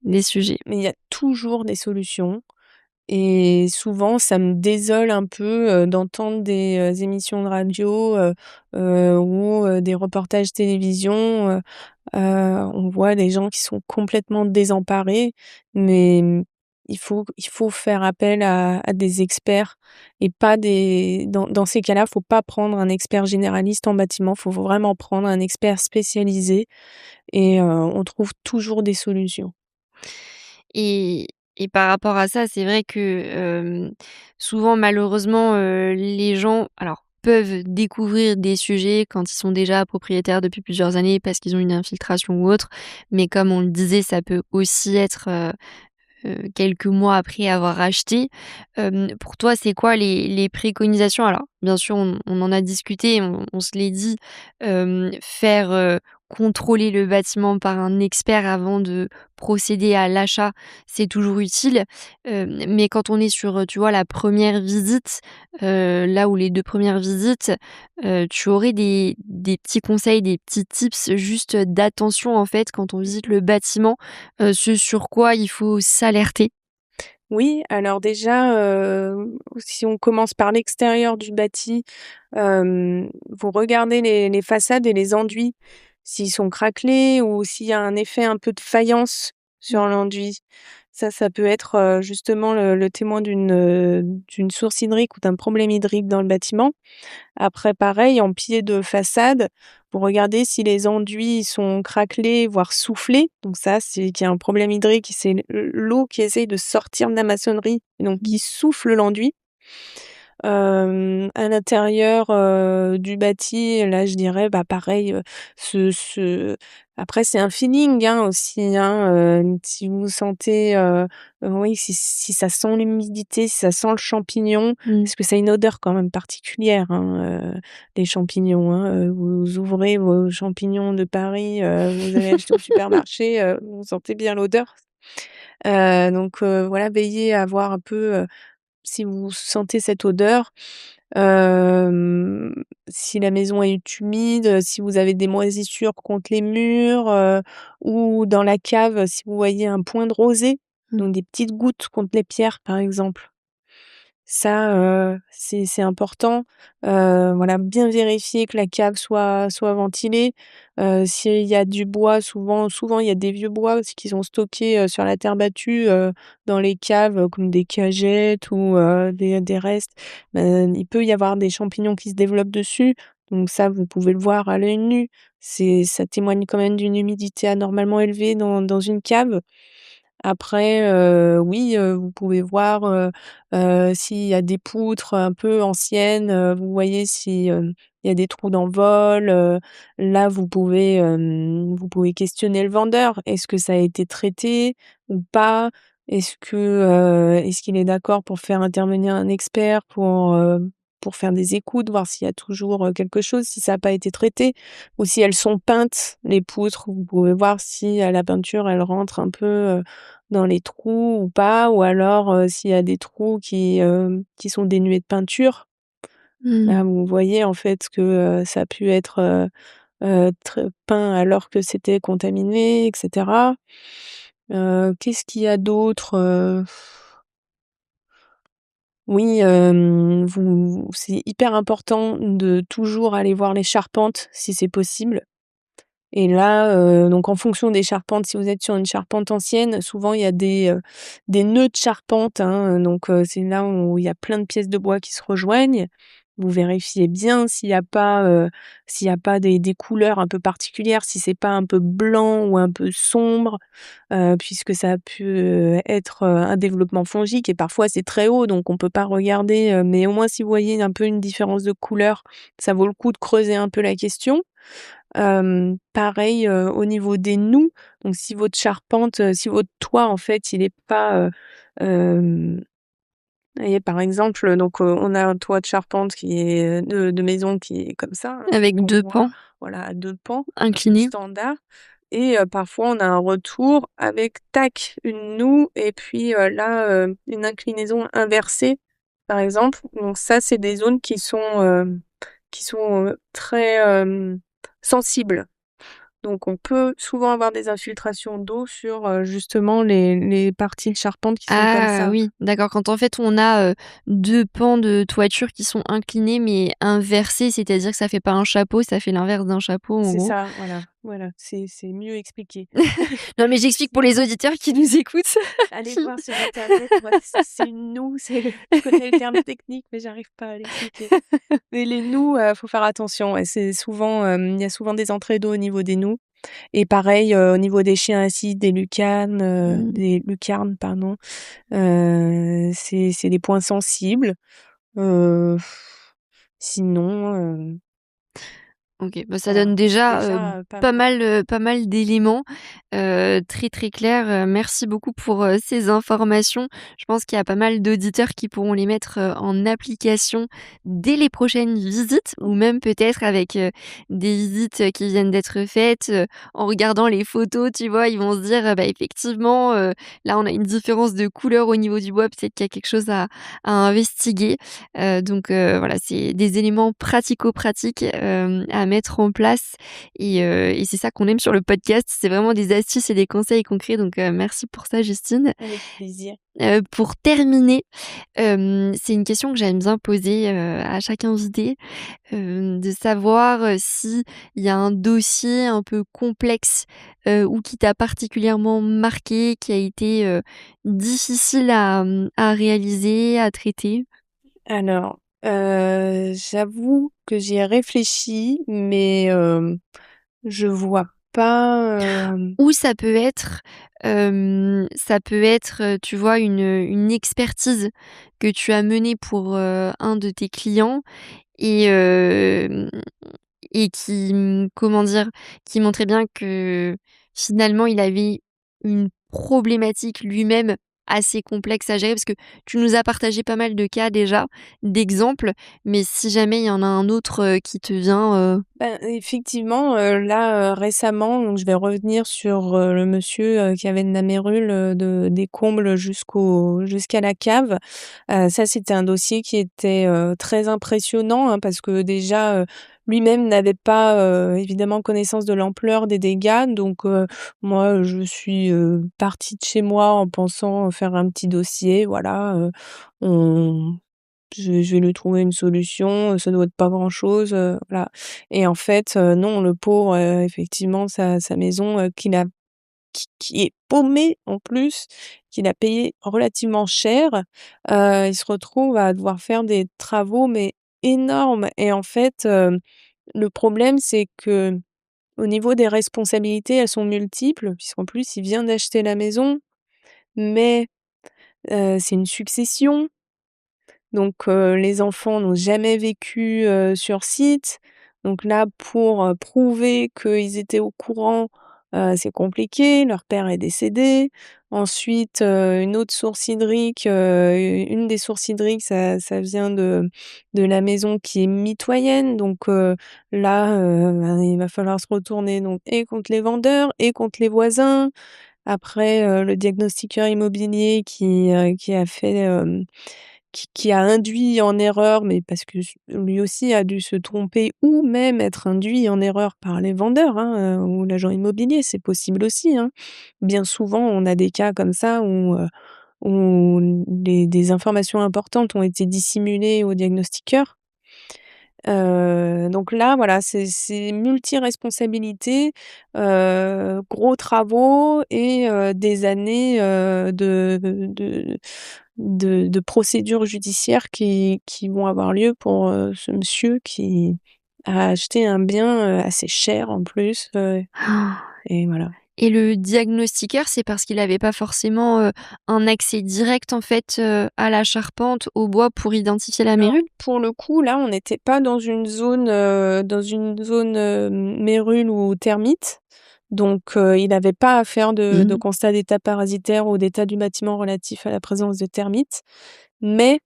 des sujets. mais il y a toujours des solutions et souvent ça me désole un peu, d'entendre des, émissions de radio, ou, des reportages télévision, on voit des gens qui sont complètement désemparés, mais il faut faire appel à des experts et pas des dans ces cas-là, faut pas prendre un expert généraliste en bâtiment, faut vraiment prendre un expert spécialisé et on trouve toujours des solutions. Et par rapport à ça, c'est vrai que, souvent malheureusement, les gens alors peuvent découvrir des sujets quand ils sont déjà propriétaires depuis plusieurs années parce qu'ils ont une infiltration ou autre, mais comme on le disait, ça peut aussi être, quelques mois après avoir acheté. Pour toi, c'est quoi les préconisations? Alors, bien sûr, on en a discuté, on se l'est dit, faire, contrôler le bâtiment par un expert avant de procéder à l'achat, c'est toujours utile. Mais quand on est sur, tu vois, la première visite, là où les 2 premières visites, tu aurais des petits conseils, des petits tips juste d'attention, en fait, quand on visite le bâtiment, ce sur quoi il faut s'alerter? Oui, alors déjà, si on commence par l'extérieur du bâti, vous regardez les façades et les enduits, s'ils sont craquelés ou s'il y a un effet un peu de faïence Mmh. sur l'enduit. Ça peut être, justement le témoin d'une source hydrique ou d'un problème hydrique dans le bâtiment. Après pareil, en pied de façade, vous regardez si les enduits sont craquelés, voire soufflés. Donc ça, c'est qu'il y a un problème hydrique, c'est l'eau qui essaye de sortir de la maçonnerie et donc Mmh. qui souffle l'enduit. À l'intérieur, du bâti, là, je dirais, bah, pareil, ce après c'est un feeling, hein, aussi, hein, si vous sentez, oui, si ça sent l'humidité, si ça sent le champignon, Mmh. parce que ça a une odeur quand même particulière, hein, les champignons, hein, vous ouvrez vos champignons de Paris, vous allez acheter au supermarché, vous sentez bien l'odeur. Donc voilà, veillez à voir un peu, si vous sentez cette odeur, hem, si la maison est humide, si vous avez des moisissures contre les murs, ou dans la cave, si vous voyez un point de rosée, Mmh. donc des petites gouttes contre les pierres, par exemple. Ça, c'est important. Voilà, bien vérifier que la cave soit ventilée. S'il y a du bois, souvent il y a des vieux bois aussi qui sont stockés, sur la terre battue, dans les caves, comme des cagettes ou des restes. Il peut y avoir des champignons qui se développent dessus, donc ça, vous pouvez le voir à l'œil nu. Ça témoigne quand même d'une humidité anormalement élevée dans une cave. Après, oui, vous pouvez voir, s'il y a des poutres un peu anciennes, vous voyez si, il y a des trous d'envol, là vous pouvez questionner le vendeur. Est-ce que ça a été traité ou pas? Est-ce qu'il est d'accord pour faire intervenir un expert pour faire des écoutes, voir s'il y a toujours, quelque chose, si ça a pas été traité? Ou si elles sont peintes, les poutres, vous pouvez voir si, la peinture elle rentre un peu, dans les trous ou pas, ou alors, s'il y a des trous qui sont dénués de peinture. Mmh. Là, vous voyez en fait que, ça a pu être, tr peint alors que c'était contaminé et cetera. Qu'est-ce qu'il y a d'autre? Oui, c'est hyper important de toujours aller voir les charpentes si c'est possible. Et là, donc en fonction des charpentes, si vous êtes sur une charpente ancienne, souvent il y a des nœuds de charpente, hein, donc c'est là où il y a plein de pièces de bois qui se rejoignent. Vous vérifiez bien s'il y a pas des couleurs un peu particulières, si c'est pas un peu blanc ou un peu sombre, puisque ça a pu, être, un développement fongique et parfois c'est très haut, donc on peut pas regarder, mais au moins si vous voyez un peu une différence de couleur, ça vaut le coup de creuser un peu la question. Pareil, au niveau des noues, donc si votre charpente, si votre toit en fait il est pas, hem et par exemple, donc on a un toit de charpente qui est, de maison qui est comme ça, hein, Avec qu'on 2 voit, pans voilà, à 2 pans, inclinés. standard. Et parfois on a un retour avec tac, une noue et puis, là, une inclinaison inversée, par exemple. Donc ça, c'est des zones qui sont très, sensibles. Donc on peut souvent avoir des infiltrations d'eau sur, justement les parties de charpente qui sont comme Ah ça. oui, d'accord, quand en fait on a, 2 pans de toiture qui sont inclinés mais inversés, c'est-à-dire que ça fait pas un chapeau, ça fait l'inverse d'un chapeau en C'est gros. ça, voilà, c'est mieux expliqué. Non mais j'explique pour les auditeurs qui nous écoutent. Allez voir sur internet, moi c'est une noue, je connais le terme technique, mais j'arrive pas à l'expliquer. Mais les noues, faut faire attention, ouais, c'est souvent, il y a souvent des entrées d'eau au niveau des noues et pareil, au niveau des chiens acides, Mmh. des lucarnes, pardon, c'est des points sensibles. Heu, Sinon, OK, bah, ça voilà, donne c'est déjà, déjà, pas mal. pas mal d'éléments, très, très clairs. Merci beaucoup pour, ces informations. Je pense qu'il y a pas mal d'auditeurs qui pourront les mettre, en application dès les prochaines visites ou même peut-être avec, des visites, qui viennent d'être faites, en regardant les photos, tu vois? Ils vont se dire: «Bah, effectivement, là, on a une différence de couleur au niveau du bois, peut-être qu'il y a quelque chose à investiguer». Donc voilà, c'est des éléments pratico-pratiques, à mettre en place et c'est ça qu'on aime sur le podcast, c'est vraiment des astuces et des conseils concrets donc merci pour ça Justine. Avec plaisir. Pour terminer, c'est une question que j'aime bien poser, à chaque invité, de savoir, s'il y a un dossier un peu complexe, ou qui t'a particulièrement marqué, qui a été, difficile à réaliser, à traiter? Alors, j'avoue que j'y ai réfléchi, mais je vois pas, Ou ça peut être, tu vois, une expertise que tu as menée pour, un de tes clients et hem et qui, comment dire? Qui montrait bien que, finalement, il avait une problématique lui-même assez complexe à gérer. Parce que tu nous as partagé pas mal de cas déjà, d'exemples, mais si jamais il y en a un autre, qui te vient, ben, effectivement, là, récemment, donc je vais revenir sur, le monsieur, qui avait une amérule, des combles jusqu'à la cave. Ça, c'était un dossier qui était, très impressionnant, hein, parce que déjà, lui-même n'avait pas, évidemment connaissance de l'ampleur des dégâts. Donc, moi, je suis, partie de chez moi en pensant faire un petit dossier, voilà, on je vais lui trouver une solution, ça doit être pas grand-chose, voilà. Et en fait, non, le pauvre, effectivement, sa maison, qui est paumée en plus, qu'il a payé relativement cher, il se retrouve à devoir faire des travaux, mais énormes. Et en fait, le problème, c'est que au niveau des responsabilités, elles sont multiples, puisqu'en plus, il vient d'acheter la maison, mais c'est une succession. Donc, les enfants n'ont jamais vécu, sur site. Donc là, pour, prouver qu'ils étaient au courant, c'est compliqué. Leur père est décédé. Ensuite, une autre source hydrique, une des sources hydriques, ça vient de la maison qui est mitoyenne. Donc, là, ben, il va falloir se retourner donc et contre les vendeurs et contre les voisins. Après, le diagnostiqueur immobilier qui a fait, qui a induit en erreur, mais parce que lui aussi a dû se tromper ou même être induit en erreur par les vendeurs, hein, ou l'agent immobilier, c'est possible aussi, hein. Bien souvent, on a des cas comme ça où des informations importantes ont été dissimulées au diagnostiqueur. Donc là, voilà, c'est multi-responsabilité, gros travaux et des années, de procédures judiciaires qui vont avoir lieu pour, ce monsieur qui a acheté un bien, assez cher en plus, et voilà. et le diagnostiqueur, c'est parce qu'il avait pas forcément, un accès direct, en fait, à la charpente, au bois pour identifier la Alors, mérule? pour le coup, là, on n'était pas dans une zone, mérule ou termite. Donc, il n'avait pas à faire de Mmh. constat d'état parasitaire ou d'état du bâtiment relatif à la présence de termites, mais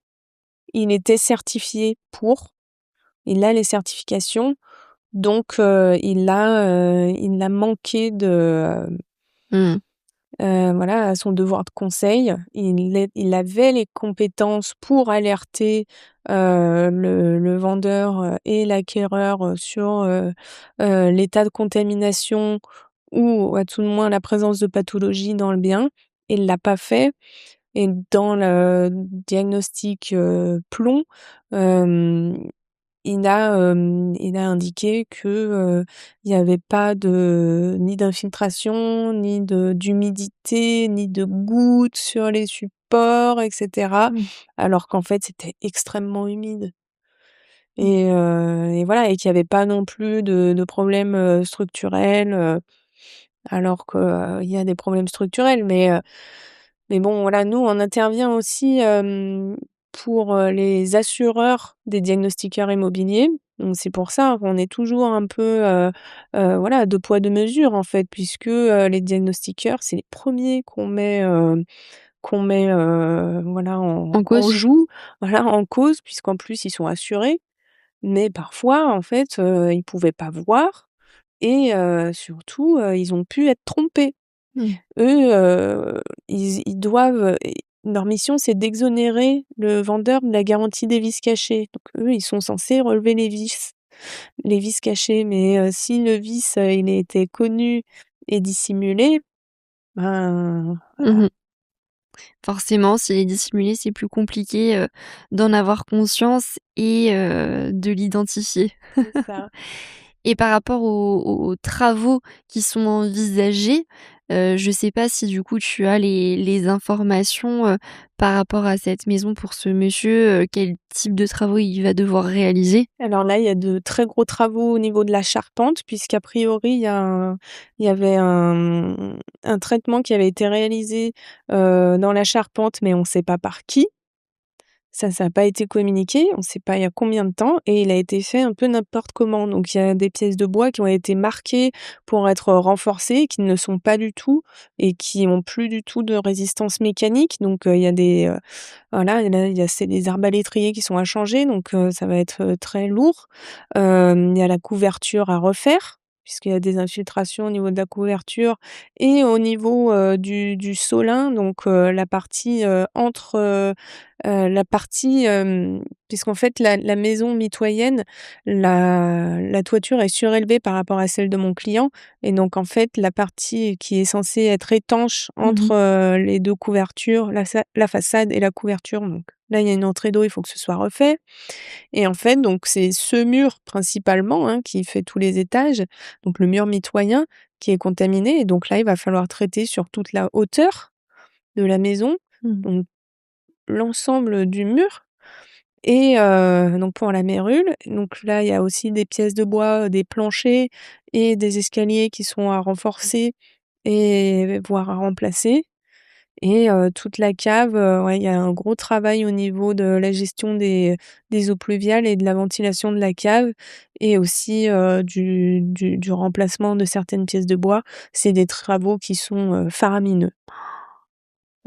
il était certifié pour. Il a les certifications, donc, il a manqué Mmh. voilà, à son devoir de conseil. Il avait les compétences pour alerter, le vendeur, et l'acquéreur, sur, l'état de contamination ou à tout le moins la présence de pathologie dans le bien. Il l'a pas fait. Et dans le diagnostic, plomb, hem il a indiqué que, il y avait pas ni d'infiltration, ni d'humidité, ni de gouttes sur les supports et cetera, Mmh. alors qu'en fait, c'était extrêmement humide. Mmh. Et voilà, et qu'il y avait pas non plus de problèmes, structurels, alors que, il y a des problèmes structurels. Mais bon, voilà, nous, on intervient aussi, pour, les assureurs des diagnostiqueurs immobiliers. Donc c'est pour ça qu'on est toujours un peu, voilà, 2 poids 2 mesures, en fait, puisque, les diagnostiqueurs, c'est les premiers qu'on met, voilà, en En en cause? joue, voilà, en cause, puisqu'en plus, ils sont assurés. Mais parfois, en fait, ils pouvaient pas voir et surtout, ils ont pu être trompés. Mmh. Eux, ils doivent et leur mission, c'est d'exonérer le vendeur de la garantie des vices cachés. Donc eux, ils sont censés relever les vices cachés. Mais si le vice, il a été connu et dissimulé, ben, voilà, Mmh. Forcément, s'il est dissimulé, c'est plus compliqué, d'en avoir conscience et de l'identifier. c'est ça. Et par rapport aux travaux qui sont envisagés, Je sais pas si du coup tu as les informations, par rapport à cette maison pour ce monsieur, quel type de travaux il va devoir réaliser? Alors là, il y a de très gros travaux au niveau de la charpente puisqu'a priori, il y avait un traitement qui avait été réalisé, dans la charpente, mais on ne sait pas par qui. Ça a pas été communiqué, on sait pas il y a combien de temps et il a été fait un peu n'importe comment. Donc il y a des pièces de bois qui ont été marquées pour être renforcées, qui ne le sont pas du tout et qui ont plus du tout de résistance mécanique. Donc il y a voilà, et là, il y a c'est des arbalétriers qui sont à changer, donc ça va être, très lourd. Il y a la couverture à refaire, puisqu'il y a des infiltrations au niveau de la couverture et au niveau, du solin, donc la partie, la partie, puisqu'en fait la maison mitoyenne, la toiture est surélevée par rapport à celle de mon client et donc en fait la partie qui est censée être étanche Mmh mh. entre, les 2 couvertures, la façade et la couverture, donc là il y a une entrée d'eau, il faut que ce soit refait et en fait donc c'est ce mur principalement, hein, qui fait tous les étages, donc le mur mitoyen qui est contaminé et donc là il va falloir traiter sur toute la hauteur de la maison, Mmh. donc l'ensemble du mur et donc pour la mérule, donc là, il y a aussi des pièces de bois, des planchers et des escaliers qui sont à renforcer et voire à remplacer et toute la cave, ouais, il y a un gros travail au niveau de la gestion des eaux pluviales et de la ventilation de la cave et aussi, du remplacement de certaines pièces de bois. C'est des travaux qui sont, faramineux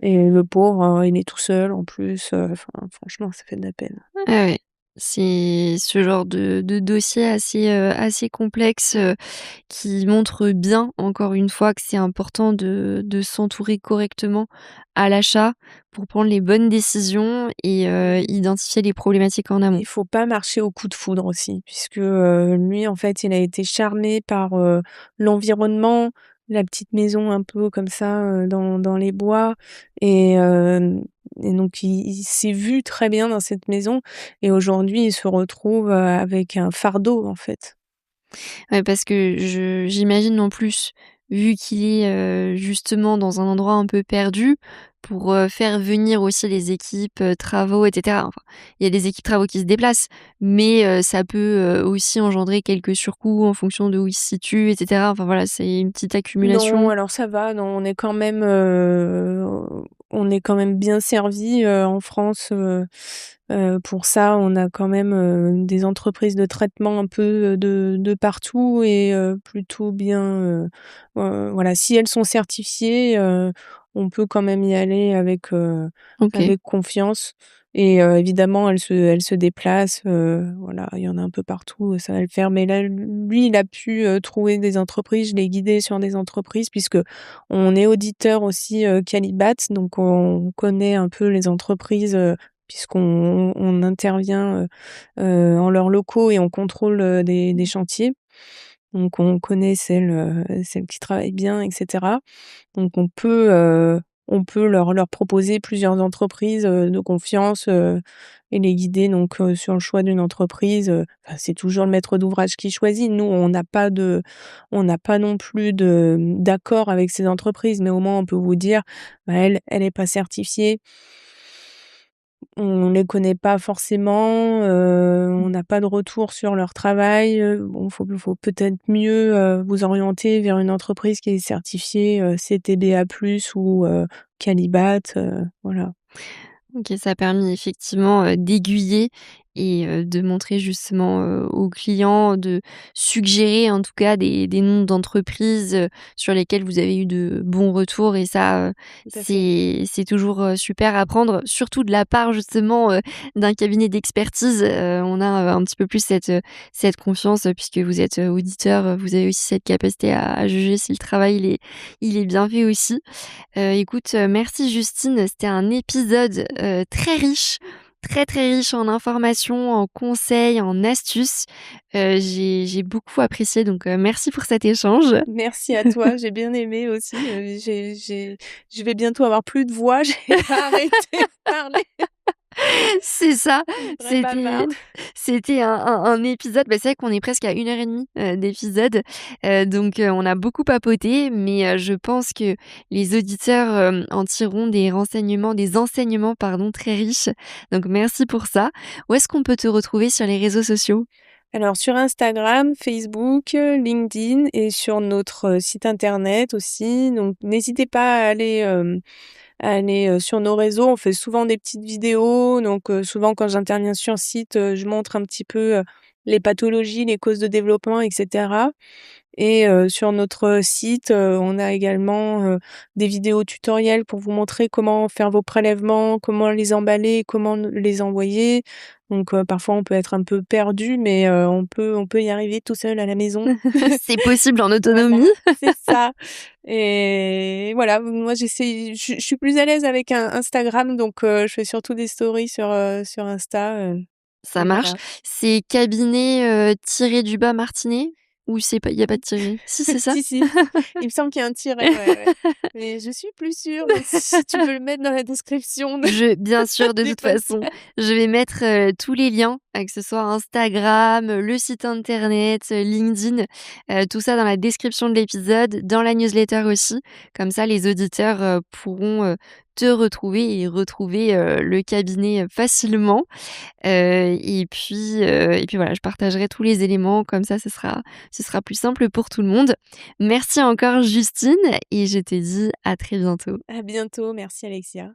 et le pauvre, il est tout seul en plus, enfin franchement, ça fait de la peine. Ah ouais, c'est ce genre de dossier assez complexe, qui montre bien, encore une fois, que c'est important de s'entourer correctement à l'achat pour prendre les bonnes décisions et identifier les problématiques en amont. Il faut pas marcher au coup de foudre aussi, puisque, lui, en fait, il a été charmé par, l'environnement, la petite maison un peu comme ça, dans les bois et et donc il s'est vu très bien dans cette maison et aujourd'hui, il se retrouve, avec un fardeau, en fait. Ouais, parce que j'imagine en plus, vu qu'il est, justement dans un endroit un peu perdu, pour, faire venir aussi les équipes, travaux et cetera. Enfin, il y a des équipes travaux qui se déplacent, mais, ça peut, aussi engendrer quelques surcoûts en fonction de où il se situe et cetera. Enfin voilà, c'est une petite Non, accumulation. alors ça va, non, on est quand même bien servi en France, pour ça. On a quand même, des entreprises de traitement un peu, de partout et plutôt bien, voilà. Si elles sont certifiées, on peut quand même y aller OK. avec confiance et évidemment elles se déplacent, voilà, il y en a un peu partout, ça va le faire. Mais là, lui, il a pu, trouver des entreprises, je l'ai guidé sur des entreprises puisque on est auditeur aussi, Qualibat, donc on connaît un peu les entreprises, puisqu'on intervient, en leurs locaux et on contrôle, des chantiers. Donc on connaît celles qui travaillent bien et cetera. Donc on peut leur proposer plusieurs entreprises, de confiance, et les guider donc sur le choix d'une entreprise, enfin, c'est toujours le maître d'ouvrage qui choisit. Nous, on n'a pas non plus d'accord avec ces entreprises, mais au moins on peut vous dire: «Bah, elle est pas certifiée». On les connaît pas forcément, on n'a pas de retour sur leur travail, bon, faut peut-être mieux, vous orienter vers une entreprise qui est certifiée, CTBA+ ou Qualibat, voilà. OK, ça a permis effectivement, d'aiguiller et de montrer justement, aux clients, de suggérer en tout cas des noms d'entreprises, sur lesquelles vous avez eu de bons retours et ça, Tout à fait. c'est toujours, super à prendre, surtout de la part justement, d'un cabinet d'expertise. On a, un petit peu plus cette confiance, puisque vous êtes, auditeur, vous avez aussi cette capacité à juger si le travail il est bien fait aussi. Écoute, merci Justine, c'était un épisode, très riche, très, très riche en informations, en conseils, en astuces. J'ai beaucoup apprécié donc merci pour cet échange. Merci à toi, j'ai bien aimé aussi, je vais bientôt avoir plus de voix, j'ai pas arrêté de parler. C'est ça, Une vraie c'était bavarde. c'était un épisode, bah, c'est vrai qu'on est presque à 1 heure et demie d'épisode, donc on a beaucoup papoté, mais je pense que les auditeurs, en tireront des enseignements, pardon, très riches, donc merci pour ça. Où est-ce qu'on peut te retrouver sur les réseaux sociaux? Alors sur Instagram, Facebook, LinkedIn et sur notre, site internet aussi, donc n'hésitez pas à aller sur nos réseaux. On fait souvent des petites vidéos, donc souvent quand j'interviens sur site, je montre un petit peu, les pathologies, les causes de développement et cetera. Et sur notre site, on a également, des vidéos tutoriels pour vous montrer comment faire vos prélèvements, comment les emballer, comment les envoyer. Donc parfois on peut être un peu perdu, mais on peut y arriver tout seul à la maison. C'est possible en autonomie? Voilà, c'est ça. Et voilà, moi je suis plus à l'aise avec Instagram, donc je fais surtout des stories sur Insta, Ça et marche. voilà. C'est cabinet, tiré du bas Martinet? Ou c'est pas il y a pas de tiret? Si, c'est ça? Si, si, il me semble qu'il y a un tiret, ouais, ouais. Mais je suis plus sûre, donc si tu peux le mettre dans la description de Bien sûr, de du toute façon, podcast. je vais mettre, tous les liens, que ce soit Instagram, le site internet, LinkedIn, tout ça dans la description de l'épisode, dans la newsletter aussi. Comme ça, les auditeurs, pourront, te retrouver et retrouver, le cabinet, facilement. Et puis voilà, je partagerai tous les éléments comme ça, ce sera plus simple pour tout le monde. Merci encore Justine et je te dis à très bientôt. À bientôt, merci Alexia.